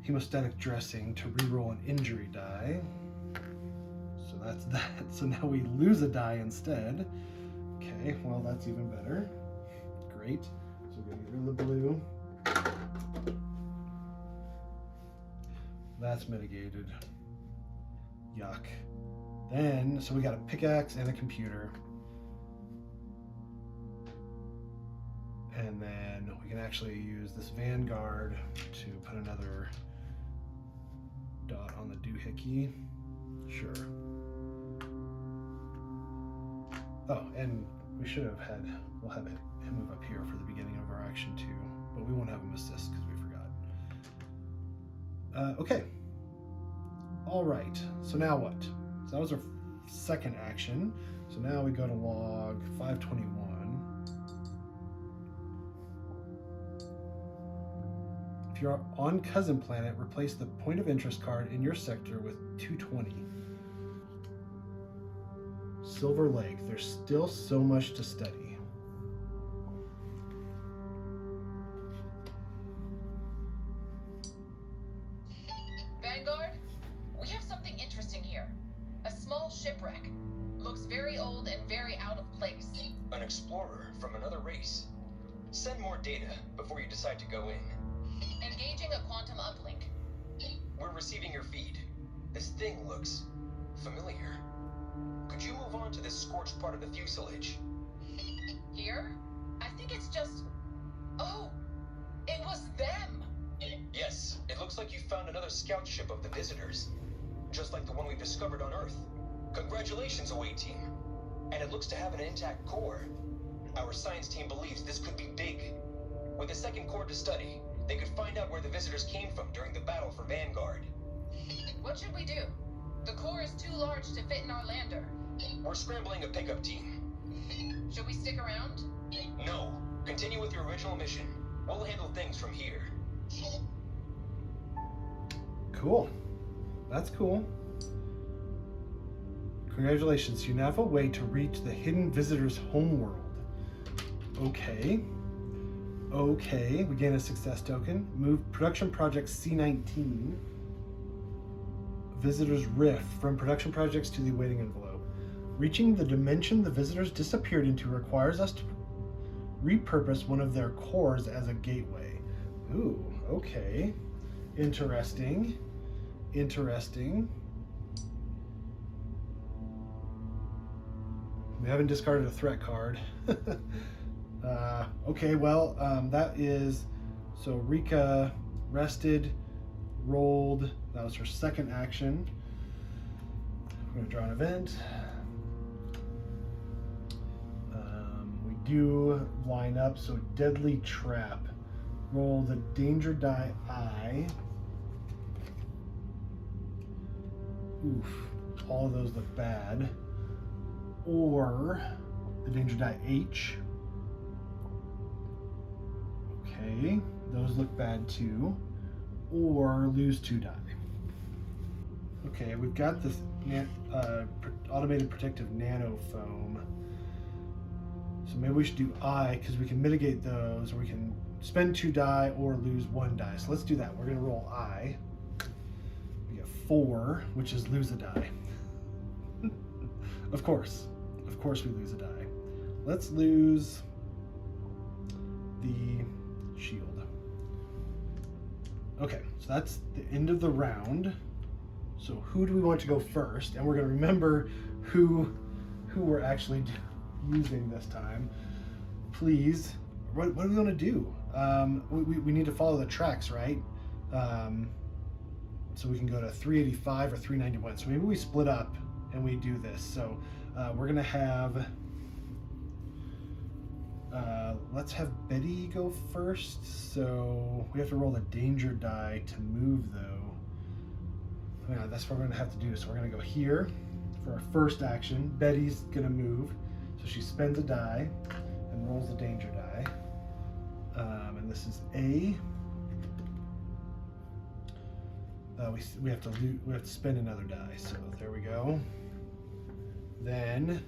[SPEAKER 1] hemostatic dressing to reroll an injury die. So that's that. So now we lose a die instead. Okay, well that's even better. Great. So we're gonna get rid of the blue. That's mitigated. Yuck. Then, so we got a pickaxe and a computer. And then we can actually use this Vanguard to put another dot on the doohickey. Sure. Oh, and we should have had, we'll have him move up here for the beginning of our action too, but we won't have him assist because we forgot. Okay. All right, so now what? So that was our second action. So now we go to log 521. If you're on Cousin Planet, replace the point of interest card in your sector with 220. Silver Lake, there's still so much to study.
[SPEAKER 3] Vanguard, we have something interesting here. A small shipwreck. Looks very old and very out of place.
[SPEAKER 5] An explorer from another race. Send more data before you decide to go in.
[SPEAKER 3] Engaging a quantum uplink.
[SPEAKER 5] We're receiving your feed. This thing looks familiar. Could you move on to this scorched part of the fuselage?
[SPEAKER 3] Here? I think it's just... Oh! It was them!
[SPEAKER 5] Yes, it looks like you found another scout ship of the visitors. Just like the one we discovered on Earth. Congratulations, away team. And it looks to have an intact core. Our science team believes this could be big. With a second core to study, they could find out where the visitors came from during the battle for Vanguard.
[SPEAKER 3] What should we do? The core is too large to fit in our lander.
[SPEAKER 5] We're scrambling a pickup team.
[SPEAKER 3] Should we stick around?
[SPEAKER 5] No, continue with your original mission. We'll handle things from here.
[SPEAKER 1] Cool. That's cool. Congratulations, you now have a way to reach the hidden visitor's homeworld. Okay. Okay, we gain a success token. Move production project C19. Visitor's Rift from production projects to the awaiting envelope. Reaching the dimension the visitors disappeared into requires us to repurpose one of their cores as a gateway. Ooh, okay. Interesting. Interesting. We haven't discarded a threat card. Okay, well, that is, so Rika rested, rolled. That was her second action. We're gonna draw an event. We do line up, so deadly trap. Roll the danger die I. Oof, all of those look bad. Or the danger die H. Okay, those look bad too. Or lose 2 die. Okay, we've got this automated protective nano foam. So maybe we should do I, because we can mitigate those, or we can spend 2 die or lose 1 die. So let's do that. We're gonna roll I. We get 4, which is lose a die. Of course we lose a die. Let's lose the shield. Okay, so that's the end of the round. So who do we want to go first? And we're gonna remember who we're actually using this time. Please, what do we want to do? We need to follow the tracks, right? So we can go to 385 or 391. So maybe we split up and we do this. So we're gonna have, let's have Betty go first. So we have to roll the danger die to move though. Yeah, that's what we're gonna have to do. So we're gonna go here for our first action. Betty's gonna move. So she spends a die and rolls the danger die. And this is A. We have to spend another die. So there we go. Then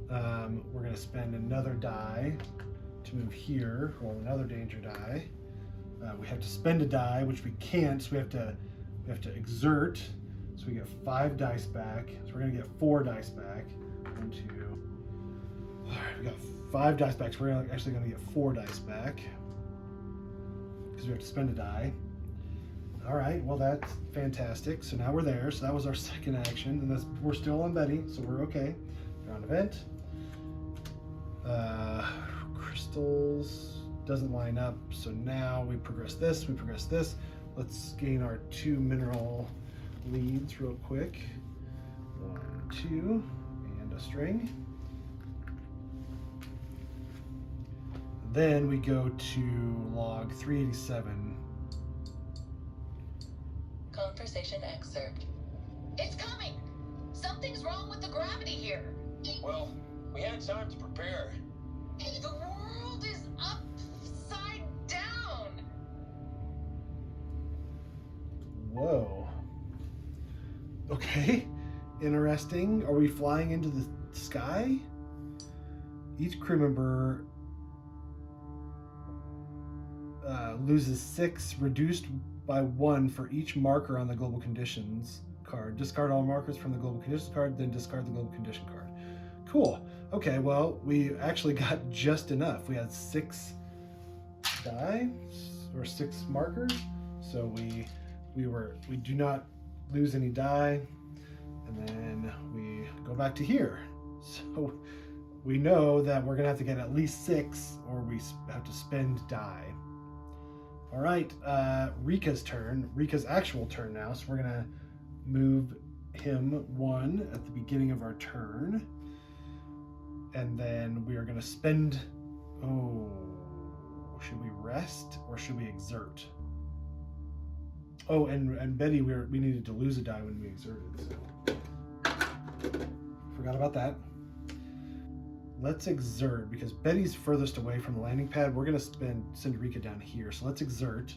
[SPEAKER 1] we're gonna spend another die to move here. Roll another danger die. We have to spend a die, which we can't. So we have to exert. So we get 5 dice back. So we're gonna get 4 dice back. 1, 2. All right, we got 5 dice back. So we're actually gonna get 4 dice back because we have to spend a die. All right, well that's fantastic. So now we're there. So that was our second action, and we're still on Betty, so we're okay. Draw an event. Crystals doesn't line up. So now we progress this. We progress this. Let's gain our 2 mineral leads real quick. 1, 2, and a string. Then we go to log 387.
[SPEAKER 2] Conversation excerpt.
[SPEAKER 3] It's coming! Something's wrong with the gravity here.
[SPEAKER 5] Well, we had time to prepare.
[SPEAKER 3] The world is upside down.
[SPEAKER 1] Whoa. Okay, interesting. Are we flying into the sky? Each crew member loses 6, reduced by 1 for each marker on the global conditions card. Discard all markers from the global conditions card, then discard the global condition card. Cool. Okay, well, we actually got just enough. We had 6 die, or 6 markers. So we do not lose any die, and then we go back to here. So we know that we're gonna have to get at least 6, or we have to spend die. All right, Rika's turn. Rika's actual turn now. So we're gonna move him 1 at the beginning of our turn, and then we are gonna spend. Oh, should we rest or should we exert? Oh, and Betty, we needed to lose a die when we exerted, so forgot about that. Let's exert, because Betty's furthest away from the landing pad. We're gonna send Rika down here, so let's exert.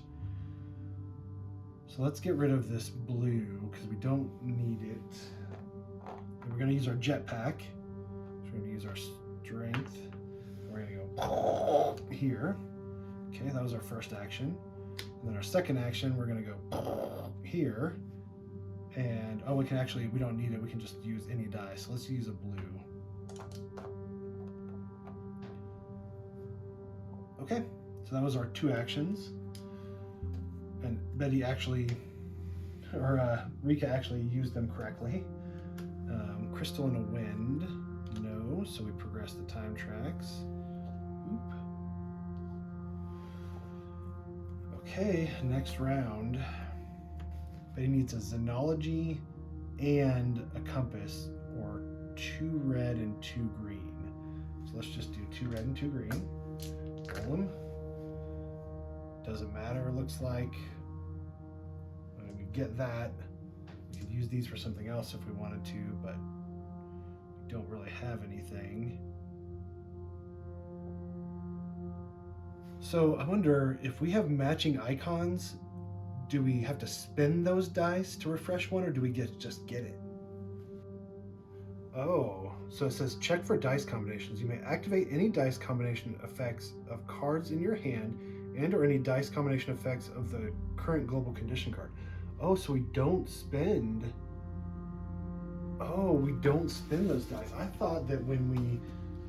[SPEAKER 1] So let's get rid of this blue, because we don't need it. And we're gonna use our jetpack. So we're gonna use our strength. We're gonna go here. Okay, that was our first action. And then our second action, we're gonna go here. And we don't need it, we can just use any die. So let's use a blue. Okay, so that was our 2 actions. And Betty Rika actually used them correctly. Crystal and a wind, no, so we progress the time tracks. Oop. Okay, next round. but he needs a xenology and a compass, or 2 red and 2 green. So let's just do 2 red and 2 green. Roll them. Doesn't matter, it looks like. When we get that, we could use these for something else if we wanted to, but we don't really have anything. So I wonder if we have matching icons, do we have to spin those dice to refresh one, or do we just get it? Oh, so it says check for dice combinations. You may activate any dice combination effects of cards in your hand and or any dice combination effects of the current global condition card. Oh, so we don't spend. Oh, we don't spin those dice. I thought that when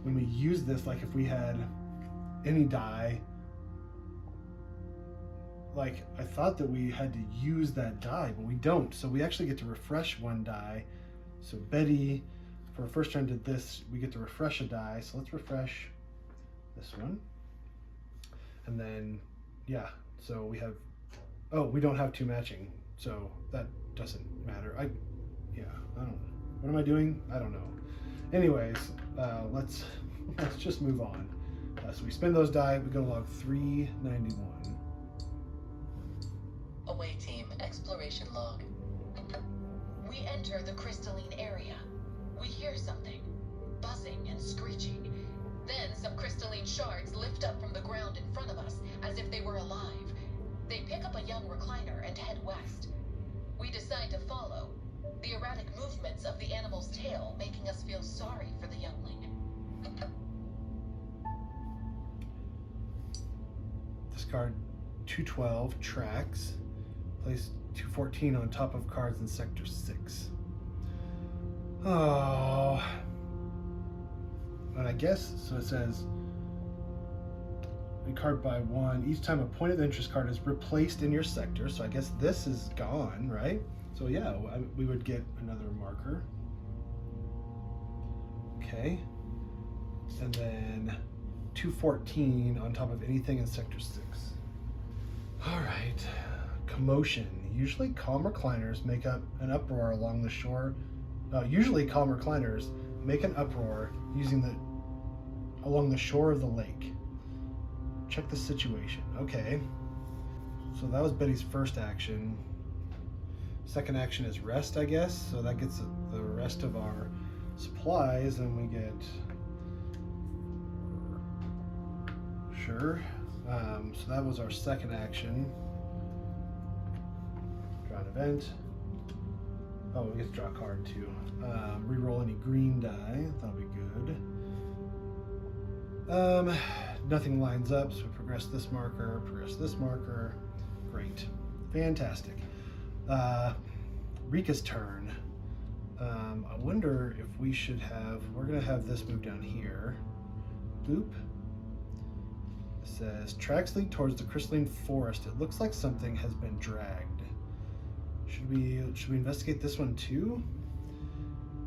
[SPEAKER 1] we use this, like if we had any die, like I thought that we had to use that die, but we don't. So we actually get to refresh one die. So Betty, for her first turn, did this. We get to refresh a die. So let's refresh this one. And then, yeah, so we have, oh, we don't have 2 matching. So that doesn't matter. I don't know. What am I doing? I don't know. Anyways, let's just move on. So we spin those die. We go to log 391.
[SPEAKER 2] Away team, exploration log. We enter the crystalline area. We hear something, buzzing and screeching. Then some crystalline shards lift up from the ground in front of us as if they were alive. They pick up a young recliner and head west. We decide to follow, the erratic movements of the animal's tail making us feel sorry for the youngling.
[SPEAKER 1] Discard 212 tracks. Place 214 on top of cards in sector 6. Oh. And I guess, so it says, a card by 1. Each time a point of interest card is replaced in your sector. So I guess this is gone, right? So yeah, we would get another marker. Okay. And then 214 on top of anything in sector 6. All right. Commotion. Usually calm recliners make up an uproar along the shore. Usually calm recliners make an uproar along the shore of the lake. Check the situation. Okay. So that was Betty's first action. Second action is rest, I guess. So that gets the rest of our supplies, and we get. Sure. So that was our second action. Draw an event. Oh, we get to draw a card too. Reroll any green die. That'll be good. Nothing lines up, so we progress this marker, Great. Fantastic. Rika's turn. I wonder if we should have, we're going to have this move down here. Boop. It says, tracks lead towards the crystalline forest. It looks like something has been dragged. Should we investigate this one too?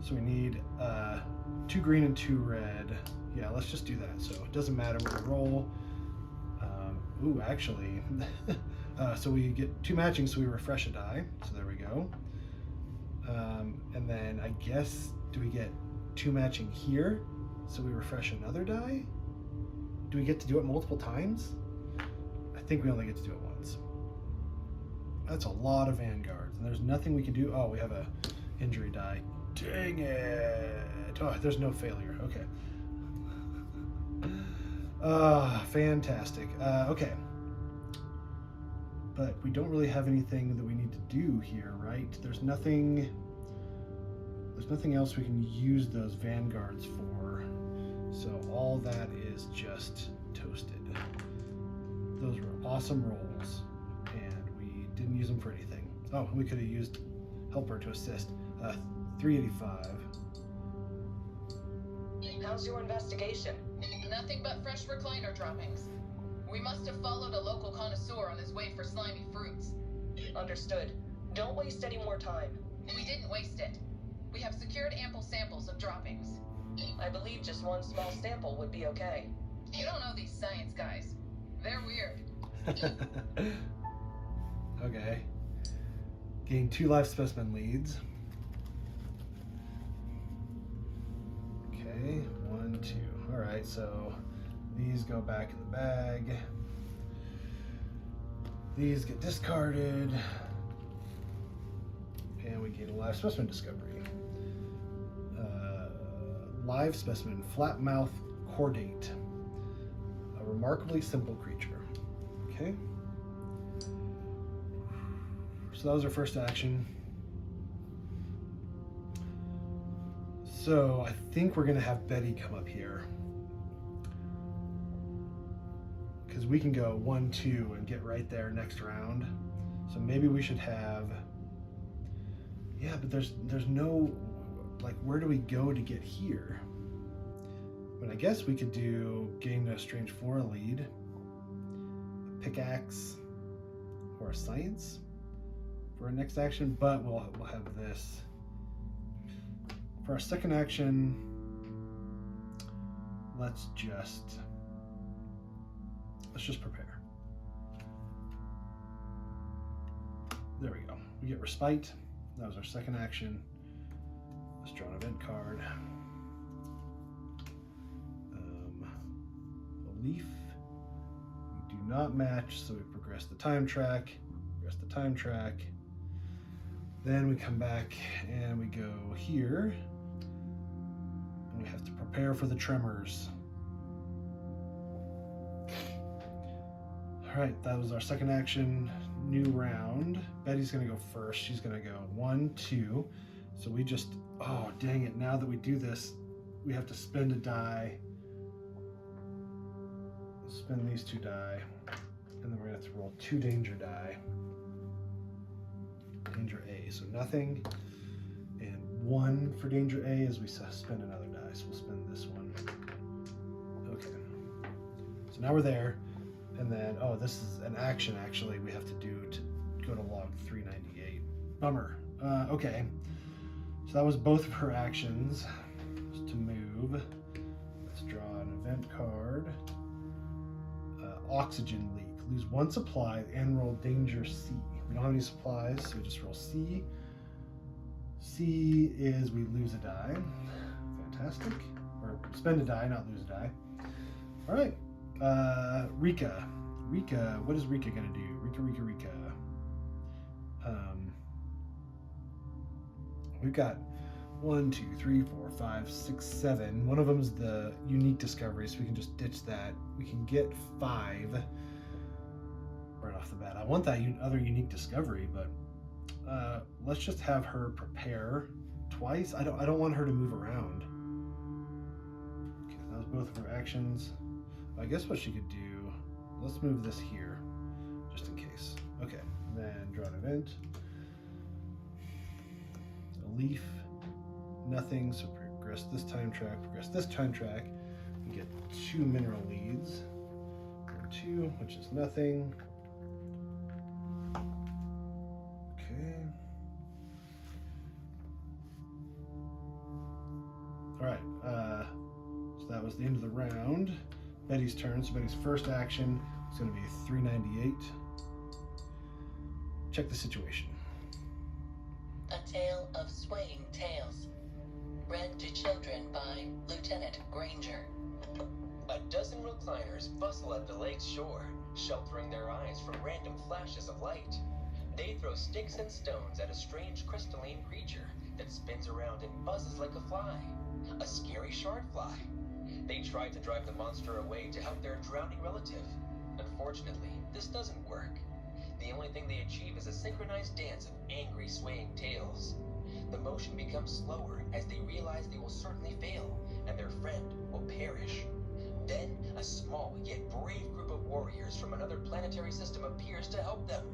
[SPEAKER 1] So we need 2 green and 2 red. Yeah, let's just do that. So it doesn't matter what we roll. Ooh, actually, so we get 2 matching, so we refresh a die. So there we go. And then I guess, do we get 2 matching here? So we refresh another die? Do we get to do it multiple times? I think we only get to do it once. That's a lot of Vanguards, and there's nothing we can do. Oh, we have a injury die. Dang it. Oh, there's no failure. Okay. Fantastic. Okay. But we don't really have anything that we need to do here, right? There's nothing else we can use those Vanguards for. So all that is just toasted. Those were awesome rolls, and we didn't use them for anything. Oh, we could have used Helper to assist. 385.
[SPEAKER 4] How's your investigation?
[SPEAKER 3] Nothing but fresh recliner droppings. We must have followed a local connoisseur on his way for slimy fruits.
[SPEAKER 4] Understood. Don't waste any more time.
[SPEAKER 3] We didn't waste it. We have secured ample samples of droppings.
[SPEAKER 4] I believe just one small sample would be okay.
[SPEAKER 3] You don't know these science guys. They're weird.
[SPEAKER 1] Okay. Gain 2 live specimen leads. Okay, 1, 2. All right, so these go back in the bag. These get discarded. And we gain a live specimen discovery. Live specimen, flat mouth chordate. A remarkably simple creature. Okay. So that was our first action. So I think we're gonna have Betty come up here. Because we can go 1, 2 and get right there next round. So maybe we should have, yeah, but there's no, like, where do we go to get here? But I guess we could do gain a strange flora lead, a pickaxe, or a science for our next action, but we'll have this. For our second action, let's just prepare. There we go. We get respite. That was our second action. Let's draw an event card. A leaf. We do not match, so we progress the time track. Then we come back and we go here. And we have to prepare for the tremors. All right, that was our second action. New round. Betty's gonna go first. She's gonna go 1, 2. So we just, oh, dang it. Now that we do this, we have to spend a die. Spend these 2 die. And then we're gonna have to roll 2 danger die. Danger A, so nothing. And 1 for danger A as we spend another die. So we'll spend this one. Okay. So now we're there. And then, oh, this is an action actually we have to do to go to log 398. Bummer. Okay. So that was both of her actions. Just to move. Let's draw an event card. Oxygen leak. Lose 1 supply and roll danger C. We don't have any supplies, so we just roll C. C is we lose a die. Fantastic. Or spend a die, not lose a die. All right. Rika, what is Rika gonna do? Rika. We've got 1, 2, 3, 4, 5, 6, 7. One of them's the unique discovery, so we can just ditch that. We can get 5 right off the bat. I want that other unique discovery, but let's just have her prepare twice. I don't want her to move around. Okay, that was both of her actions. I guess what she could do, let's move this here, just in case. Okay, then draw an event. A leaf, nothing, so progress this time track. We get 2 mineral leads. 2, which is nothing. Okay. All right, so that was the end of the round. Betty's turn, so Betty's first action is going to be 398. Check the situation.
[SPEAKER 2] A Tale of Swaying Tales. Read to children by Lieutenant Granger.
[SPEAKER 5] A dozen recliners bustle at the lake's shore, sheltering their eyes from random flashes of light. They throw sticks and stones at a strange crystalline creature that spins around and buzzes like a fly. A scary shard fly. They try to drive the monster away to help their drowning relative. Unfortunately, this doesn't work. The only thing they achieve is a synchronized dance of angry swaying tails. The motion becomes slower as they realize they will certainly fail, and their friend will perish. Then, a small yet brave group of warriors from another planetary system appears to help them,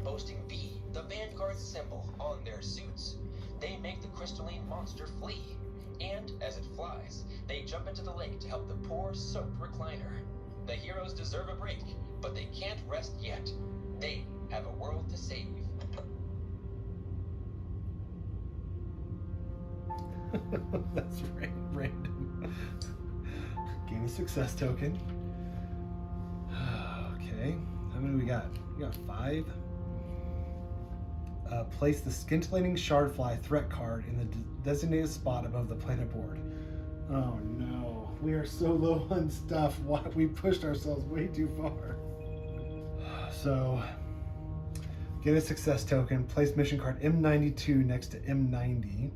[SPEAKER 5] boasting V, the Vanguard symbol, on their suits. They make the crystalline monster flee, and as it flies, they jump into the lake to help the poor, soaked recliner. The heroes deserve a break, but they can't rest yet. They have a world to save.
[SPEAKER 1] That's random. Gain a success token. Okay, how many we got? We got 5. Place the scintillating shardfly threat card in the designated spot above the planet board. Oh no, we are so low on stuff. We pushed ourselves way too far. So, get a success token. Place mission card M92 next to M90.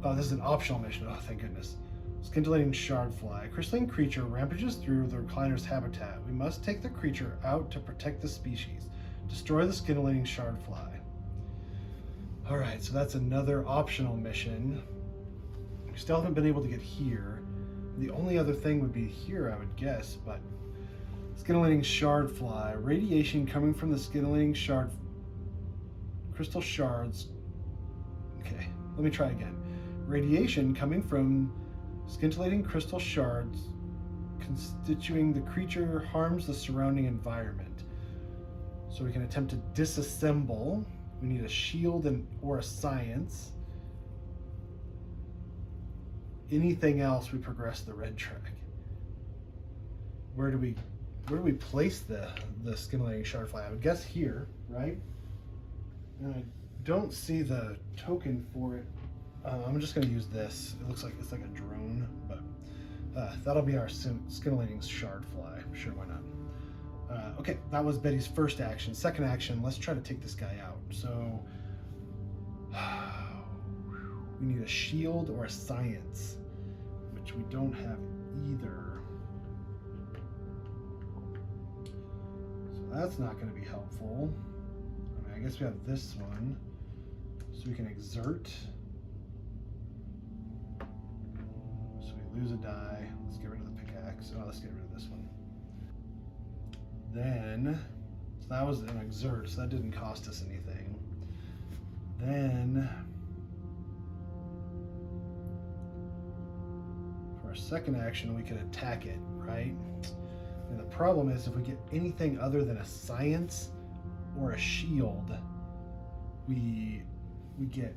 [SPEAKER 1] Oh, this is an optional mission. Oh, thank goodness. Scintillating shardfly. A crystalline creature rampages through the recliner's habitat. We must take the creature out to protect the species. Destroy the scintillating shardfly. Alright, so that's another optional mission. We still haven't been able to get here. The only other thing would be here, I would guess, but scintillating shardfly. Radiation coming from the scintillating crystal shards. Okay, let me try again. Radiation coming from scintillating crystal shards constituting the creature harms the surrounding environment. So we can attempt to disassemble. We need a shield or a science. Anything else, we progress the red track. Where do we place the scintillating shardfly? I would guess here, right? And I don't see the token for it. I'm just going to use this. It looks like it's like a drone, but that'll be our scintillating shardfly. Sure, why not? Okay, that was Betty's first action. Second action, let's try to take this guy out. So we need a shield or a science, which we don't have either. So that's not going to be helpful. I mean, I guess we have this one, so we can exert. So we lose a die. Let's get rid of the pickaxe. Oh, let's get rid of this one. Then, so that was an exert, so that didn't cost us anything. Then, for our second action, we could attack it, right? And the problem is, if we get anything other than a science or a shield, we get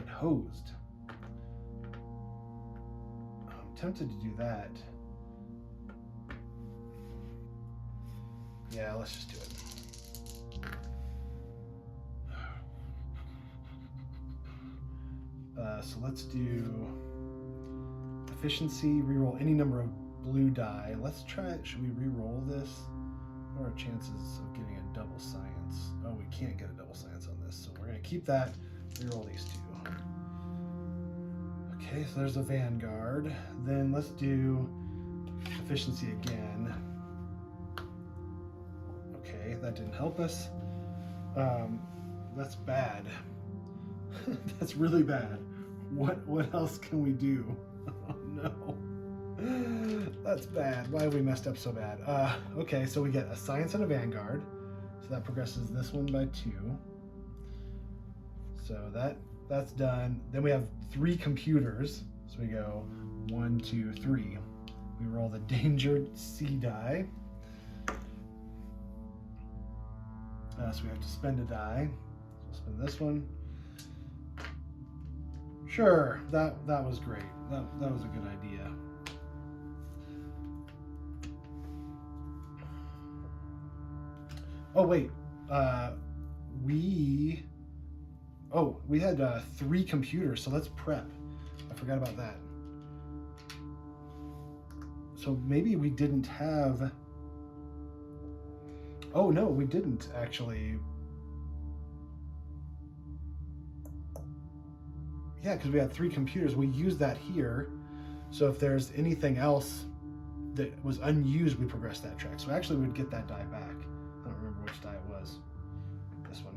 [SPEAKER 1] hosed. I'm tempted to do that. Yeah, let's just do it. So let's do efficiency, reroll any number of blue die. Let's try it. Should we reroll this? What are our chances of getting a double science? Oh, we can't get a double science on this, so we're going to keep that. Reroll these two. Okay, so there's a Vanguard. Then let's do efficiency again. Okay, that didn't help us. That's bad. That's really bad. What else can we do? Oh no. That's bad. Why have we messed up so bad? Okay, so we get a science and a Vanguard. So that progresses this one by 2. So that's done. Then we have 3 computers. So we go 1, 2, 3. We roll the danger C die. So we have to spend a die. So spend this one. Sure, that was great. That was a good idea. Oh wait, we had 3 computers, so let's prep. I forgot about that. So maybe we didn't have. Oh no, we didn't actually. Yeah, because we had 3 computers. We used that here. So if there's anything else that was unused, we progress that track. So actually we'd get that die back. I don't remember which die it was. This one.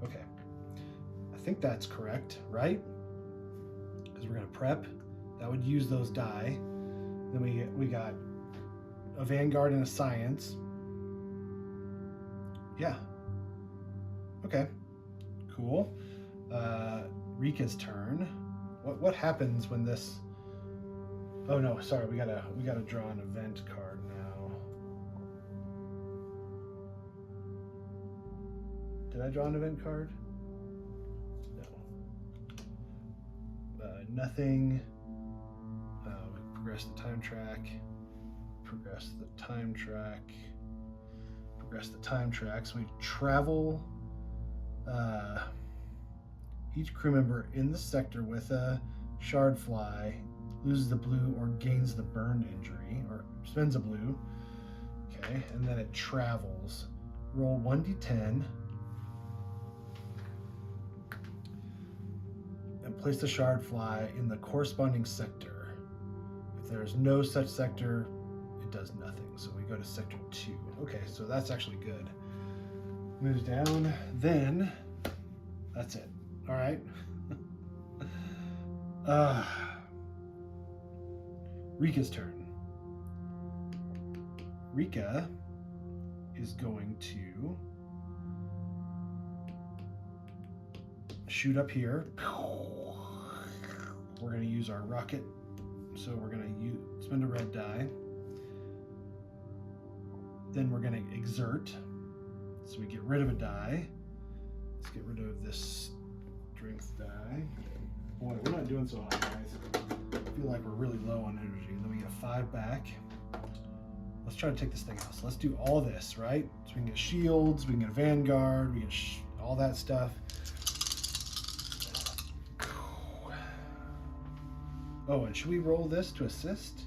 [SPEAKER 1] Okay. I think that's correct, right? Because we're going to prep. That would use those die. Then we got a Vanguard and a Science. Yeah. Okay. Cool. Rika's turn. What happens when this? Oh no, sorry. We gotta draw an event card now. Did I draw an event card? No. Nothing. We progress the time track. Progress the time track. Progress the time track. So we travel Each crew member in the sector with a shard fly loses the blue or gains the burn injury, or spends a blue. Okay, and then it travels. Roll 1d10 and place the shard fly in the corresponding sector. If there's no such sector, it does nothing. So we go to sector 2. Okay, so that's actually good. Moves down, then that's it. All right. Rika's turn. Rika is going to shoot up here. We're going to use our rocket. So we're going to spend a red die. Then we're going to exert. So we get rid of a die. Let's get rid of this strength die. Boy, we're not doing so hot, guys. I feel like we're really low on energy. Then we get 5 back. Let's try to take this thing out. So let's do all this, right? So we can get shields, we can get a Vanguard, we get all that stuff. Oh, and should we roll this to assist?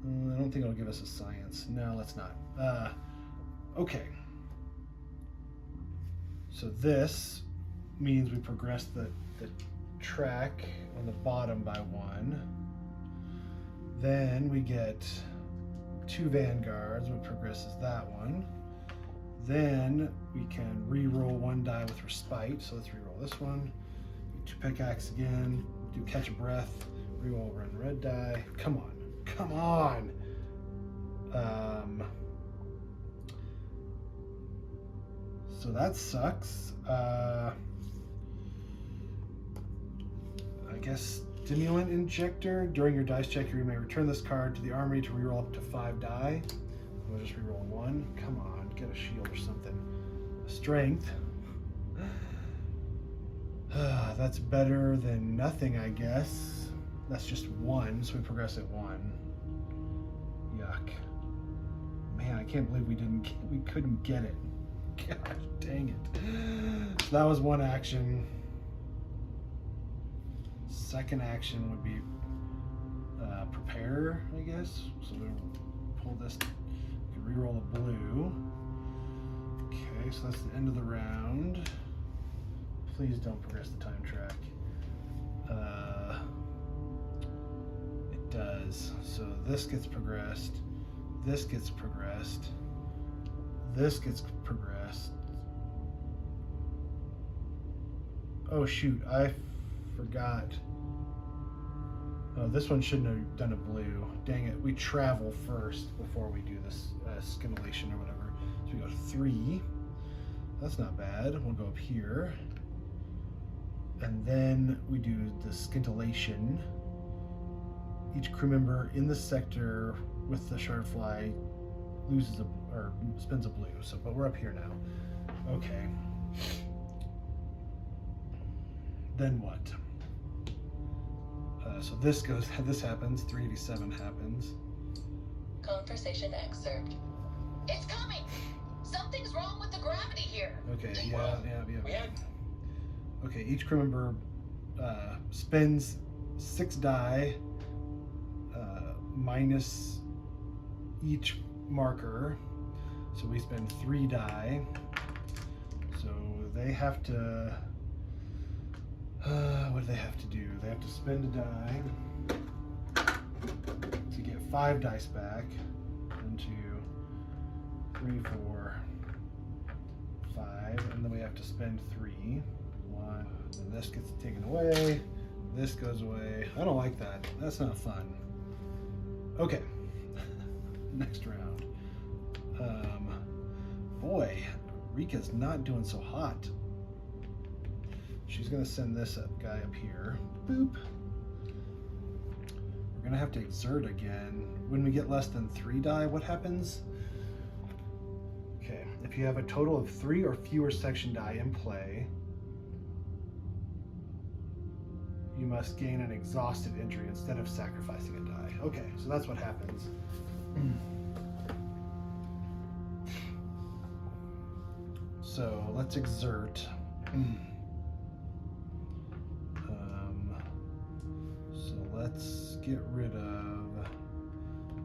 [SPEAKER 1] I don't think it'll give us a science. No, let's not. Okay. So this means we progress the track on the bottom by 1. Then we get 2 Vanguards, which progresses that one. Then we can re-roll 1 die with Respite. So let's re-roll this one. 2 pickaxe again. Do catch a breath. Re-roll run red die. Come on. Come on. So that sucks. I guess Stimulant Injector. During your dice check, you may return this card to the armory to reroll up to 5 die. We'll just reroll 1. Come on, get a shield or something. Strength. That's better than nothing, I guess. That's just 1, so we progress at 1. Yuck. Man, I can't believe we couldn't get it. Gosh, dang it. So that was 1 action. Second action would be prepare, I guess. So we'll pull this, we can reroll a blue. Okay, so that's the end of the round. Please don't progress the time track. It does. So this gets progressed. This gets progressed. This gets progressed. Oh shoot, I forgot. Oh, this one shouldn't have done a blue. Dang it, we travel first before we do this scintillation or whatever. So we go 3. That's not bad. We'll go up here. And then we do the scintillation. Each crew member in the sector with the shard fly loses or spends a blue. So, but we're up here now. Okay. Then what? So this happens. 387 happens.
[SPEAKER 2] Conversation excerpt.
[SPEAKER 3] It's coming! Something's wrong with the gravity here.
[SPEAKER 1] Okay,
[SPEAKER 5] We
[SPEAKER 1] yeah.
[SPEAKER 5] had
[SPEAKER 1] Okay, each crew member spends 6 die minus each marker. So we spend 3 die. So they have to. What do they have to do? They have to spend a die to get 5 dice back. 1, 2, 3, 4, 5, and then we have to spend 3. 1, and this gets taken away. This goes away. I don't like that. That's not fun. Okay. Next round. Boy, Rika's not doing so hot. She's gonna send this guy up here. Boop. We're gonna have to exert again. When we get less than 3 die, what happens? Okay, if you have a total of 3 or fewer section die in play, you must gain an exhausted entry instead of sacrificing a die. Okay, so that's what happens. So let's exert. So let's get rid of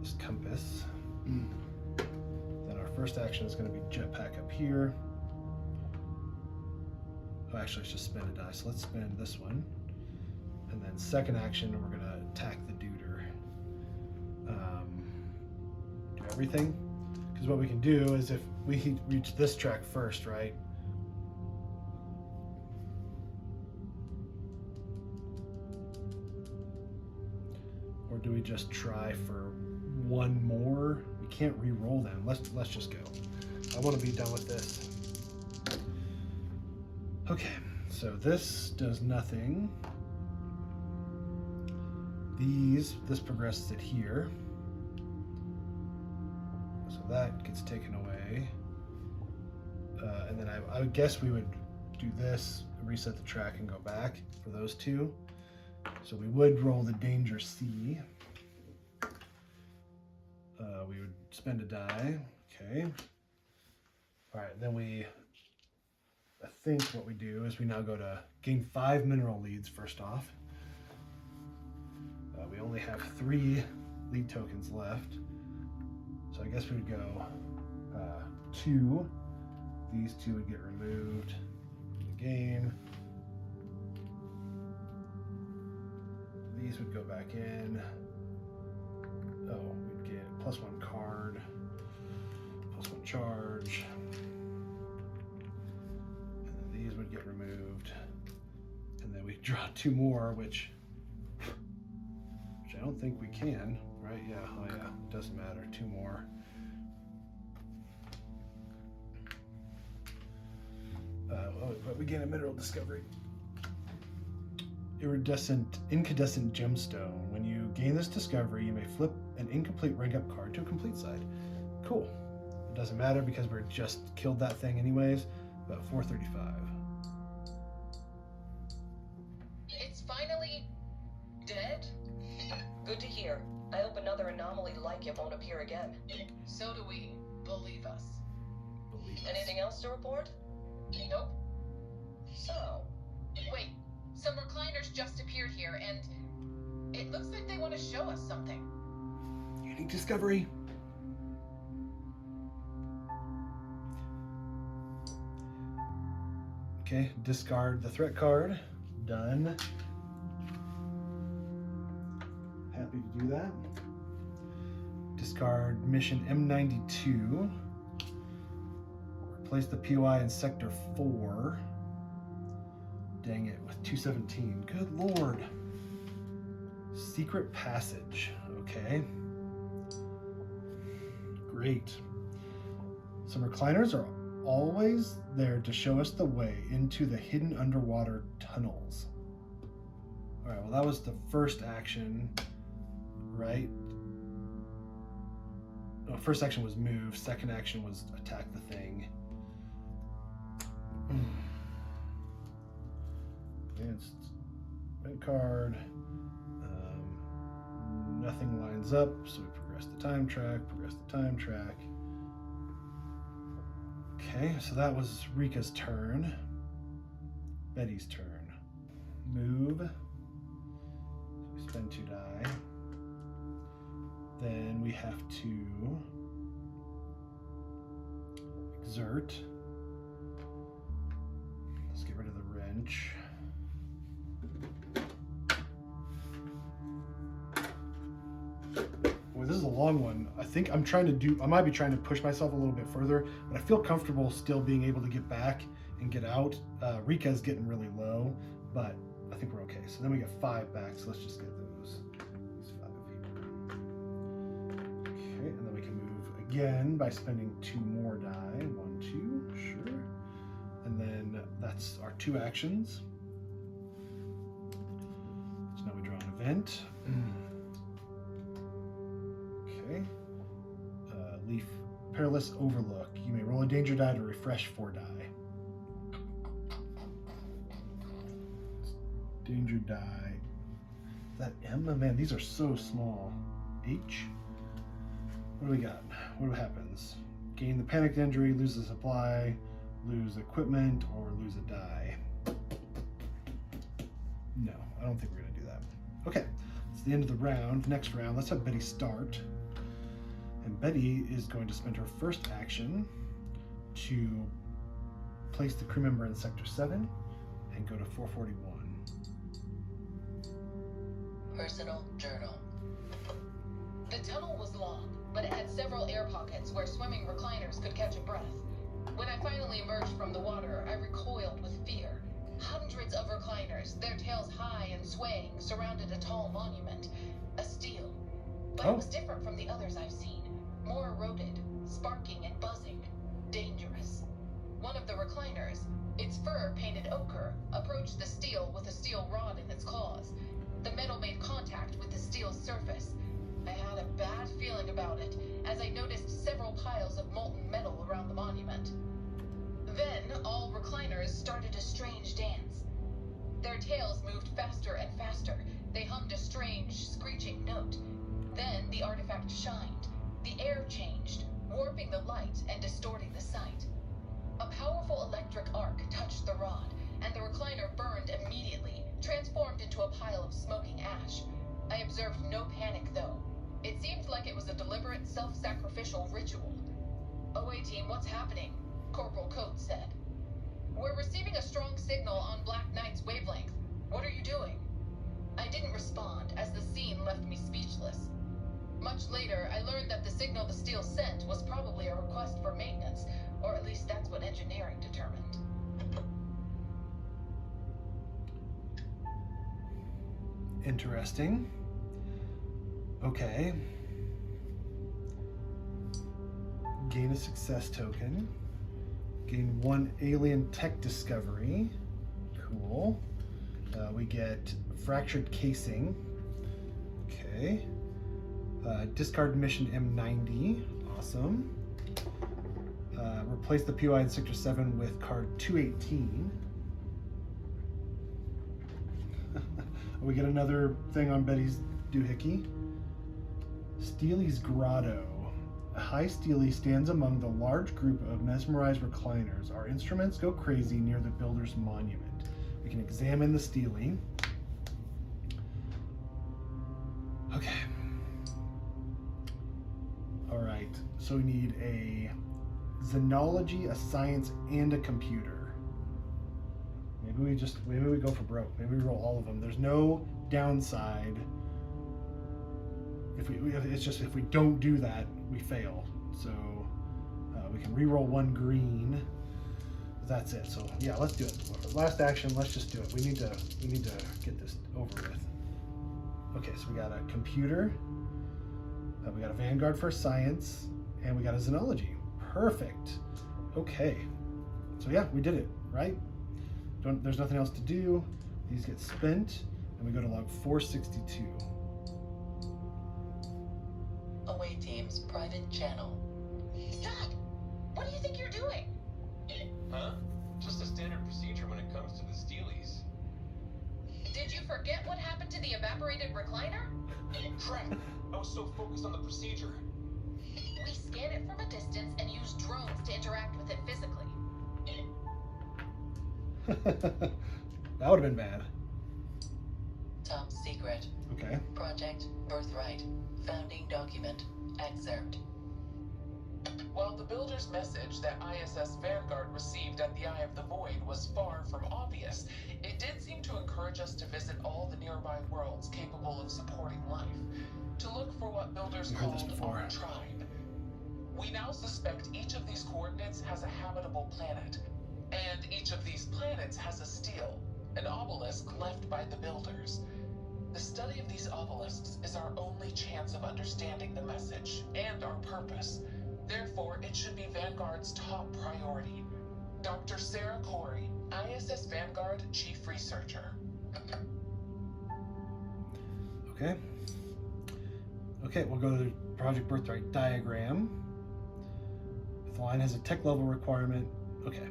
[SPEAKER 1] this compass. Then our first action is going to be jetpack up here. Oh, actually, let's just spend a die. So let's spend this one. And then second action, we're going to attack the duder. Do everything. Because what we can do is if we reach this track first, right? Or do we just try for one more? We can't re-roll them. Let's just go. I want to be done with this. Okay, so this does nothing. This progresses it here. So that gets taken away. And then I would guess we would do this, reset the track and go back for those two. So we would roll the danger C. We would spend a die. Okay. All right, then I think what we do is we now go to gain 5 mineral leads first off. We only have 3 lead tokens left. So I guess we would go 2. These 2 would get removed from the game. These would go back in. Oh, we'd get +1 card, +1 charge. And then these would get removed. And then we draw 2 more, which I don't think we can, right? Yeah, oh yeah, it doesn't matter, 2 more. But we gain a mineral discovery. Incandescent gemstone. When you gain this discovery, you may flip an incomplete rank up card to a complete side. Cool. It doesn't matter because we're just killed that thing anyways, but 435.
[SPEAKER 3] It's finally dead?
[SPEAKER 4] Good to hear. I hope another anomaly like it won't appear again.
[SPEAKER 3] So do we. Believe us.
[SPEAKER 4] Anything else to report?
[SPEAKER 3] Nope.
[SPEAKER 4] So,
[SPEAKER 3] Wait, some recliners just appeared here, and it looks like they want to show us something.
[SPEAKER 1] Unique discovery. Okay, discard the threat card. Done. Happy to do that. Discard mission M92. Replace the POI in sector 4. Dang it, with 217. Good lord. Secret passage. Okay. Great. Some recliners are always there to show us the way into the hidden underwater tunnels. All right, well, that was the first action, right? No, first action was move. Second action was attack the thing. Advanced red card. Nothing lines up, so we progress the time track, Okay, so that was Rika's turn. Betty's turn. Move. So we spend 2 die. Then we have to exert. Let's get rid of the wrench. Boy, this is a long one. I think I might be trying to push myself a little bit further, but I feel comfortable still being able to get back and get out. Rika's getting really low, but I think we're okay. So then we get 5 back, so let's just get these 5 here. Okay, and then we can move again by spending 2 more die. 1, 2, sure. And then that's our 2 actions. So now we draw an event. Okay. Leaf Perilous Overlook. You may roll a danger die to refresh 4 die. Danger die. Is that M? Oh, man, these are so small. H? What do we got? What happens? Gain the panicked injury, lose the supply, lose equipment or lose a die. No, I don't think we're going to do that. Okay, it's the end of the round. Next round, let's have Betty start. And Betty is going to spend her first action to place the crew member in Sector 7 and go to 441.
[SPEAKER 2] Personal journal.
[SPEAKER 3] The tunnel was long, but it had several air pockets where swimming recliners could catch a breath. When I finally emerged from the water, I recoiled with fear. Hundreds of recliners, their tails high and swaying, surrounded a tall monument. A steel. But it was different from the others I've seen. More eroded, sparking and buzzing. Dangerous. One of the recliners, its fur painted ochre, approached the steel with a steel rod in its claws. The metal made contact with the steel's surface. I had a bad feeling about it, as I noticed several piles of molten metal around the monument. Then, all recliners started a strange dance. Their tails moved faster and faster. They hummed a strange, screeching note. Then, the artifact shined. The air changed, warping the light and distorting the sight. A powerful electric arc touched the rod, and the recliner burned immediately, transformed into a pile of smoking ash. I observed no panic, though. It seemed like it was a deliberate, self-sacrificial ritual. "OA team, what's happening?" Corporal Coates said. "We're receiving a strong signal on Black Knight's wavelength. What are you doing?" I didn't respond, as the scene left me speechless. Much later, I learned that the signal the steel sent was probably a request for maintenance, or at least that's what engineering determined.
[SPEAKER 1] Interesting. Okay. Gain a success token. Gain 1 alien tech discovery. Cool. We get fractured casing. Okay. Discard mission M90. Awesome. Replace the POI in Sector 7 with card 218. We get another thing on Betty's doohickey. Steely's Grotto. A high Steely stands among the large group of mesmerized recliners. Our instruments go crazy near the builder's monument. We can examine the Steely. Okay. All right, so we need a xenology, a science, and a computer. Maybe we go for broke. Maybe we roll all of them. There's no downside. If we don't do that, we fail. So we can re-roll 1 green. That's it. So yeah, let's do it. Last action. Let's just do it. We need to get this over with. Okay, so we got a computer. We got a Vanguard for science, and we got a xenology. Perfect. Okay. So yeah, we did it, right? There's nothing else to do. These get spent, and we go to log 462.
[SPEAKER 2] Away team's private channel.
[SPEAKER 3] Stop! What do you think you're doing?
[SPEAKER 5] Huh? Just a standard procedure when it comes to the Steelies.
[SPEAKER 3] Did you forget what happened to the evaporated recliner?
[SPEAKER 5] Crap! I was so focused on the procedure.
[SPEAKER 3] We scan it from a distance and use drones to interact with it physically.
[SPEAKER 1] That would have been bad.
[SPEAKER 2] Top secret.
[SPEAKER 1] Okay.
[SPEAKER 2] Project Birthright. Founding document. Excerpt.
[SPEAKER 6] While the builder's message that ISS Vanguard received at the Eye of the Void was far from obvious, it did seem to encourage us to visit all the nearby worlds capable of supporting life, to look for what builders
[SPEAKER 1] You heard this
[SPEAKER 6] called
[SPEAKER 1] before.
[SPEAKER 6] our tribe. We now suspect each of these coordinates has a habitable planet, and each of these planets has a stele, an obelisk left by the builders. The study of these obelisks is our only chance of understanding the message and our purpose. Therefore, it should be Vanguard's top priority. Dr. Sarah Corey, ISS Vanguard Chief Researcher.
[SPEAKER 1] Okay. Okay, we'll go to the Project Birthright diagram. If the line has a tech level requirement, okay.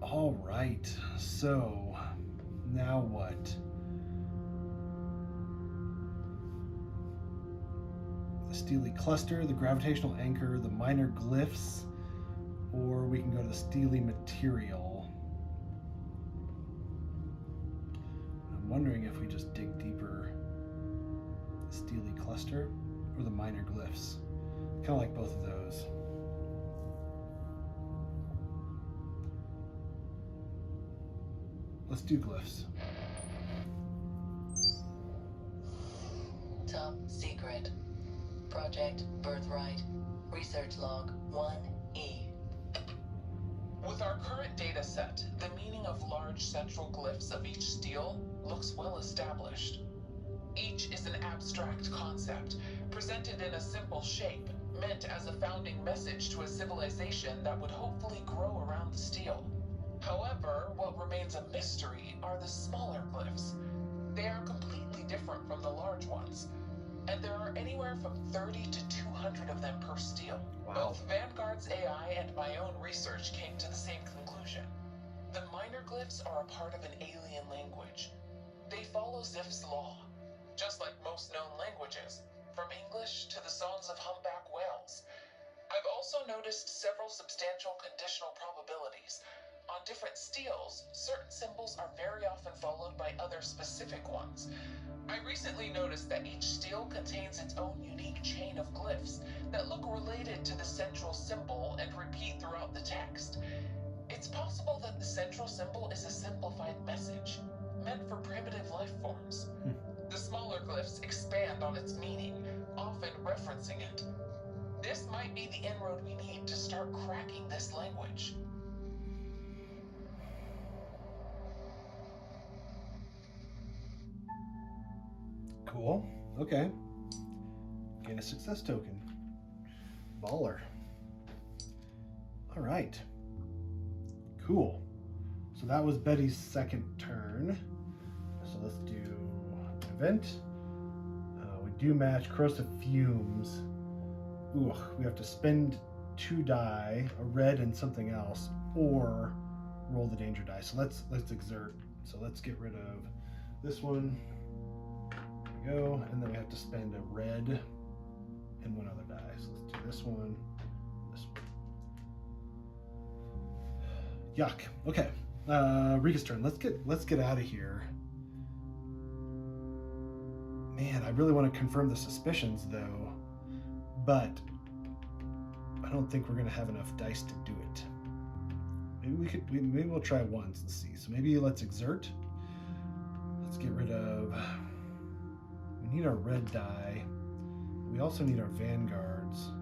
[SPEAKER 1] All right, so now what? The Steely cluster, the gravitational anchor, the minor glyphs, or we can go to the steely material. I'm wondering if we just dig deeper, the steely cluster or the minor glyphs. Kind of like both of those. Let's do glyphs.
[SPEAKER 2] Top secret. Project Birthright. Research log 1E.
[SPEAKER 6] With our current data set, the meaning of large central glyphs of each stele looks well established. Each is an abstract concept, presented in a simple shape, meant as a founding message to a civilization that would hopefully grow around the stele. However, what remains a mystery are the smaller glyphs. They are completely different from the large ones, and there are anywhere from 30 to 200 of them per stele.
[SPEAKER 1] Wow.
[SPEAKER 6] Both Vanguard's AI and my own research came to the same conclusion. The minor glyphs are a part of an alien language. They follow Zif's law, just like most known languages, from English to the songs of humpback whales. I've also noticed several substantial conditional probabilities. On different steles, certain symbols are very often followed by other specific ones. I recently noticed that each stele contains its own unique chain of glyphs that look related to the central symbol and repeat throughout the text. It's possible that the central symbol is a simplified message, meant for primitive life forms. The smaller glyphs expand on its meaning, often referencing it. This might be the inroad we need to start cracking this language.
[SPEAKER 1] Cool. Okay. Gain a success token. Baller. All right. Cool. So that was Betty's second turn. So let's do an event. We do match corrosive fumes. Ooh, we have to spend 2 die, a red and something else, or roll the danger die. So let's exert. So let's get rid of this one. There we go, and then we have to spend a red and 1 other die. So let's do this one, this one. Yuck. Okay. Rika's turn. Let's get out of here. Man, I really want to confirm the suspicions though, but I don't think we're gonna have enough dice to do it. Maybe we'll try once and see. So maybe let's exert. Let's get rid of. We need our red die. We also need our vanguards.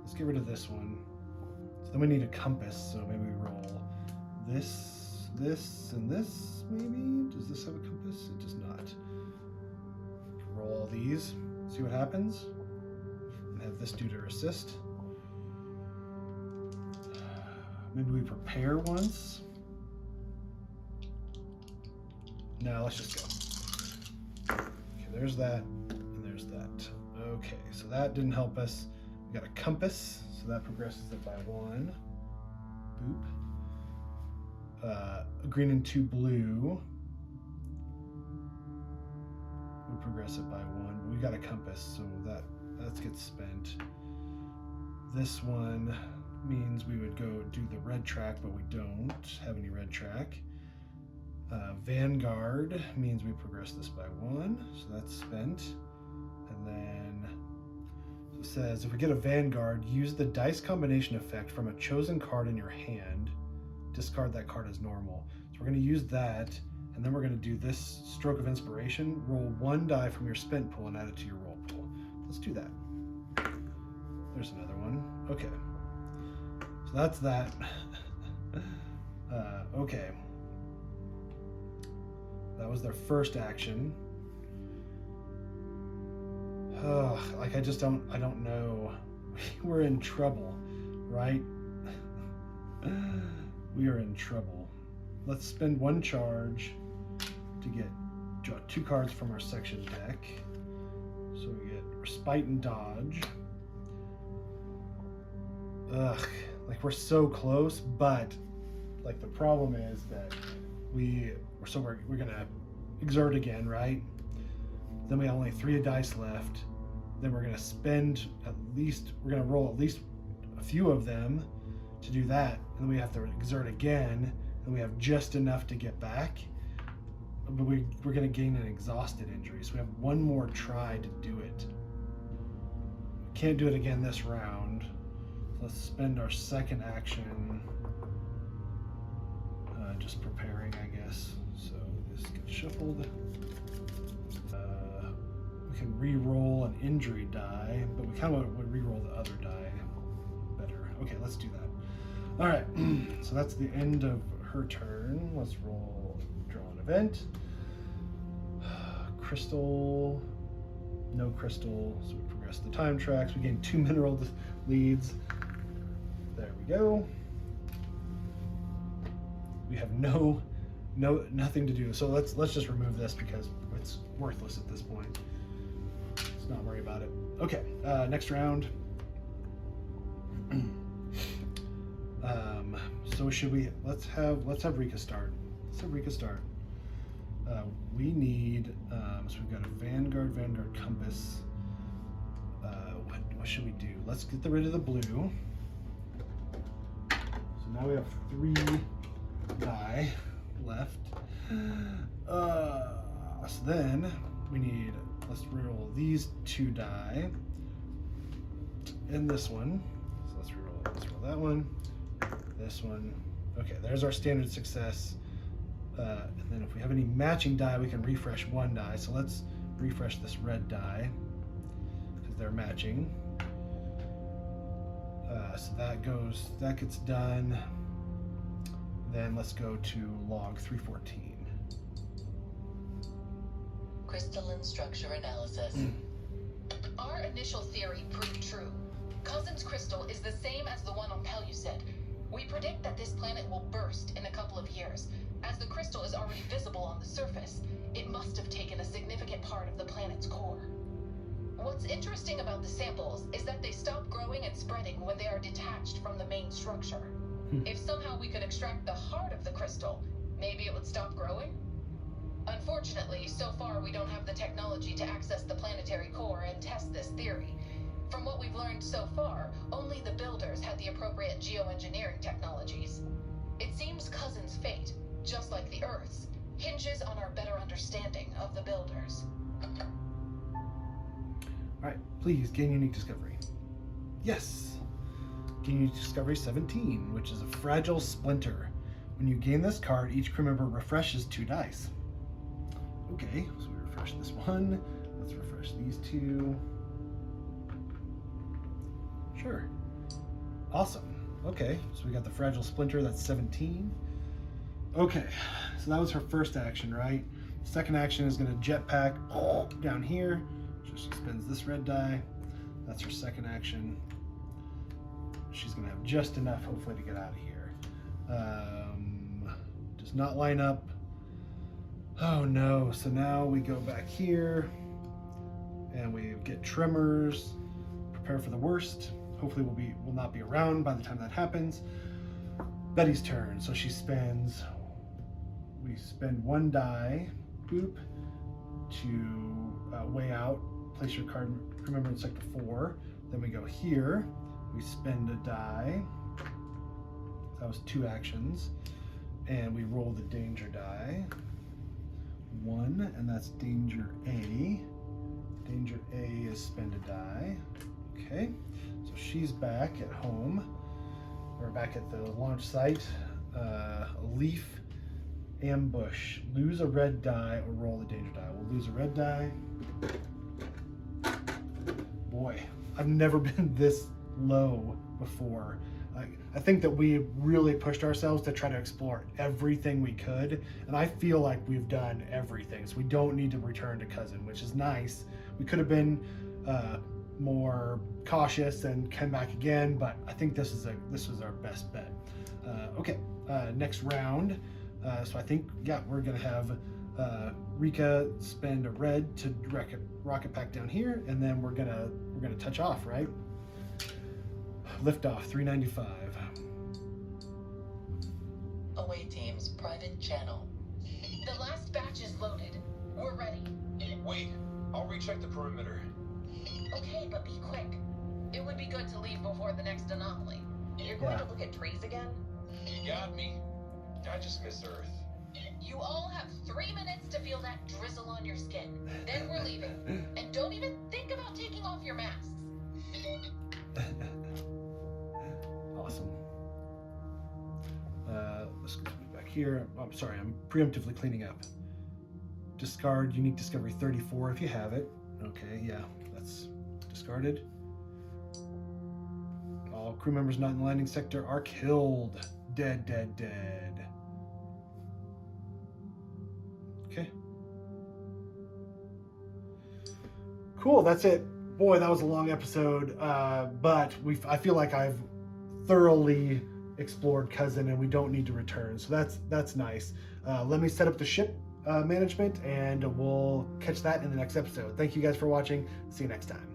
[SPEAKER 1] Let's get rid of this one. So then we need a compass. So maybe we roll this, and this. Maybe. Does this have a compass? It does not. Roll all these. See what happens. And have this do to assist. Maybe we prepare once. No, let's just go. Okay, there's that, and there's that. Okay, so that didn't help us. We got a compass, so that progresses it by 1. Boop. A green and 2 blue would progress it by 1. But we got a compass, so that gets spent. This one means we would go do the red track, but we don't have any red track. Vanguard means we progress this by 1, so that's spent. And then it says if we get a Vanguard, use the dice combination effect from a chosen card in your hand. Discard that card as normal. So we're going to use that, and then we're going to do this stroke of inspiration. Roll 1 die from your spent pool and add it to your roll pool. Let's do that. There's another one. Okay. So that's that. Okay. That was their first action. Like I don't know. We're in trouble, right? We are in trouble. Let's spend 1 charge to draw 2 cards from our section deck. So we get Respite and Dodge. Like we're so close, but like the problem is that we're gonna exert again, right? Then we have only 3 dice left. Then we're gonna roll at least a few of them to do that, and then we have to exert again, and we have just enough to get back. But we're going to gain an exhausted injury, so we have one more try to do it. Can't do it again this round. So let's spend our second action just preparing, I guess. So this gets shuffled. We can re-roll an injury die, but we kind of want to re-roll the other die better. Okay, let's do that. All right, so that's the end of her turn. Let's roll, draw an event. Crystal, no crystal, so we progress the time tracks. We gain 2 mineral leads. There we go. We have nothing to do. So let's just remove this because it's worthless at this point. Let's not worry about it. Okay, next round. So should we? Let's have Rika start. Let's have Rika start. We need. So we've got a Vanguard compass. What should we do? Let's get rid of the blue. So now we have 3 die left. So then we need. Let's roll these 2 die. And this one. So let's roll that one. This one. Okay, there's our standard success. And then if we have any matching die, we can refresh 1 die. So let's refresh this red die because they're matching. So that gets done. Then let's go to log 314.
[SPEAKER 2] Crystalline structure analysis.
[SPEAKER 3] Our initial theory proved true. Cousin's crystal is the same as the one on Pellucid. We predict that this planet will burst in a couple of years. As the crystal is already visible on the surface, it must have taken a significant part of the planet's core. What's interesting about the samples is that they stop growing and spreading when they are detached from the main structure. If somehow we could extract the heart of the crystal, maybe it would stop growing? Unfortunately, so far we don't have the technology to access the planetary core and test this theory. From what we've learned so far, only the builders had the appropriate geoengineering technologies. It seems Cousin's fate, just like the Earth's, hinges on our better understanding of the builders.
[SPEAKER 1] All right, please gain unique discovery. Yes. Gain unique discovery 17, which is a fragile splinter. When you gain this card, each crew member refreshes 2 dice. Okay, so we refresh this one. Let's refresh these 2. Sure. Awesome. Okay, so we got the fragile splinter, that's 17. Okay, so that was her first action, right? Second action is going to jetpack down here. So she spends this red die. That's her second action. She's going to have just enough, hopefully, to get out of here. Does not line up. Oh no, so now we go back here and we get tremors. Prepare for the worst. Hopefully we'll not be around by the time that happens. Betty's turn. So we spend 1 die, boop, to weigh out, place your card, remember in sector 4. Then we go here, we spend a die. That was 2 actions. And we roll the danger die. 1, and that's danger A. Danger A is spend a die. Okay, so she's back at home, or back at the launch site. A leaf ambush. Lose a red die or roll the danger die. We'll lose a red die. Boy, I've never been this low before. I think that we really pushed ourselves to try to explore everything we could, and I feel like we've done everything, so we don't need to return to Cousin, which is nice. We could have been more cautious and come back again, but I think this was our best bet. Okay, next round. So I think, yeah, we're gonna have Rika spend a red to rocket pack down here, and then we're gonna touch off, right? Lift off 395.
[SPEAKER 2] Away team's private channel.
[SPEAKER 3] The last batch is loaded. We're ready.
[SPEAKER 5] Wait, I'll recheck the perimeter.
[SPEAKER 3] Okay, but be quick. It would be good to leave before the next anomaly.
[SPEAKER 4] You're going
[SPEAKER 1] Yeah.
[SPEAKER 4] to look at trees again?
[SPEAKER 5] You got me. I just miss Earth.
[SPEAKER 2] You all have 3 minutes to feel that drizzle on your skin. Then we're leaving. And don't even think about taking off your masks.
[SPEAKER 1] Awesome. Let's go back here. I'm sorry, I'm preemptively cleaning up. Discard unique discovery 34 if you have it. Okay, yeah, that's discarded. All crew members not in the landing sector are killed. Dead, dead, dead. Okay. Cool, that's it. Boy, that was a long episode, but I feel like I've thoroughly explored Cousin and we don't need to return, so that's nice. Let me set up the ship management and we'll catch that in the next episode. Thank you guys for watching. See you next time.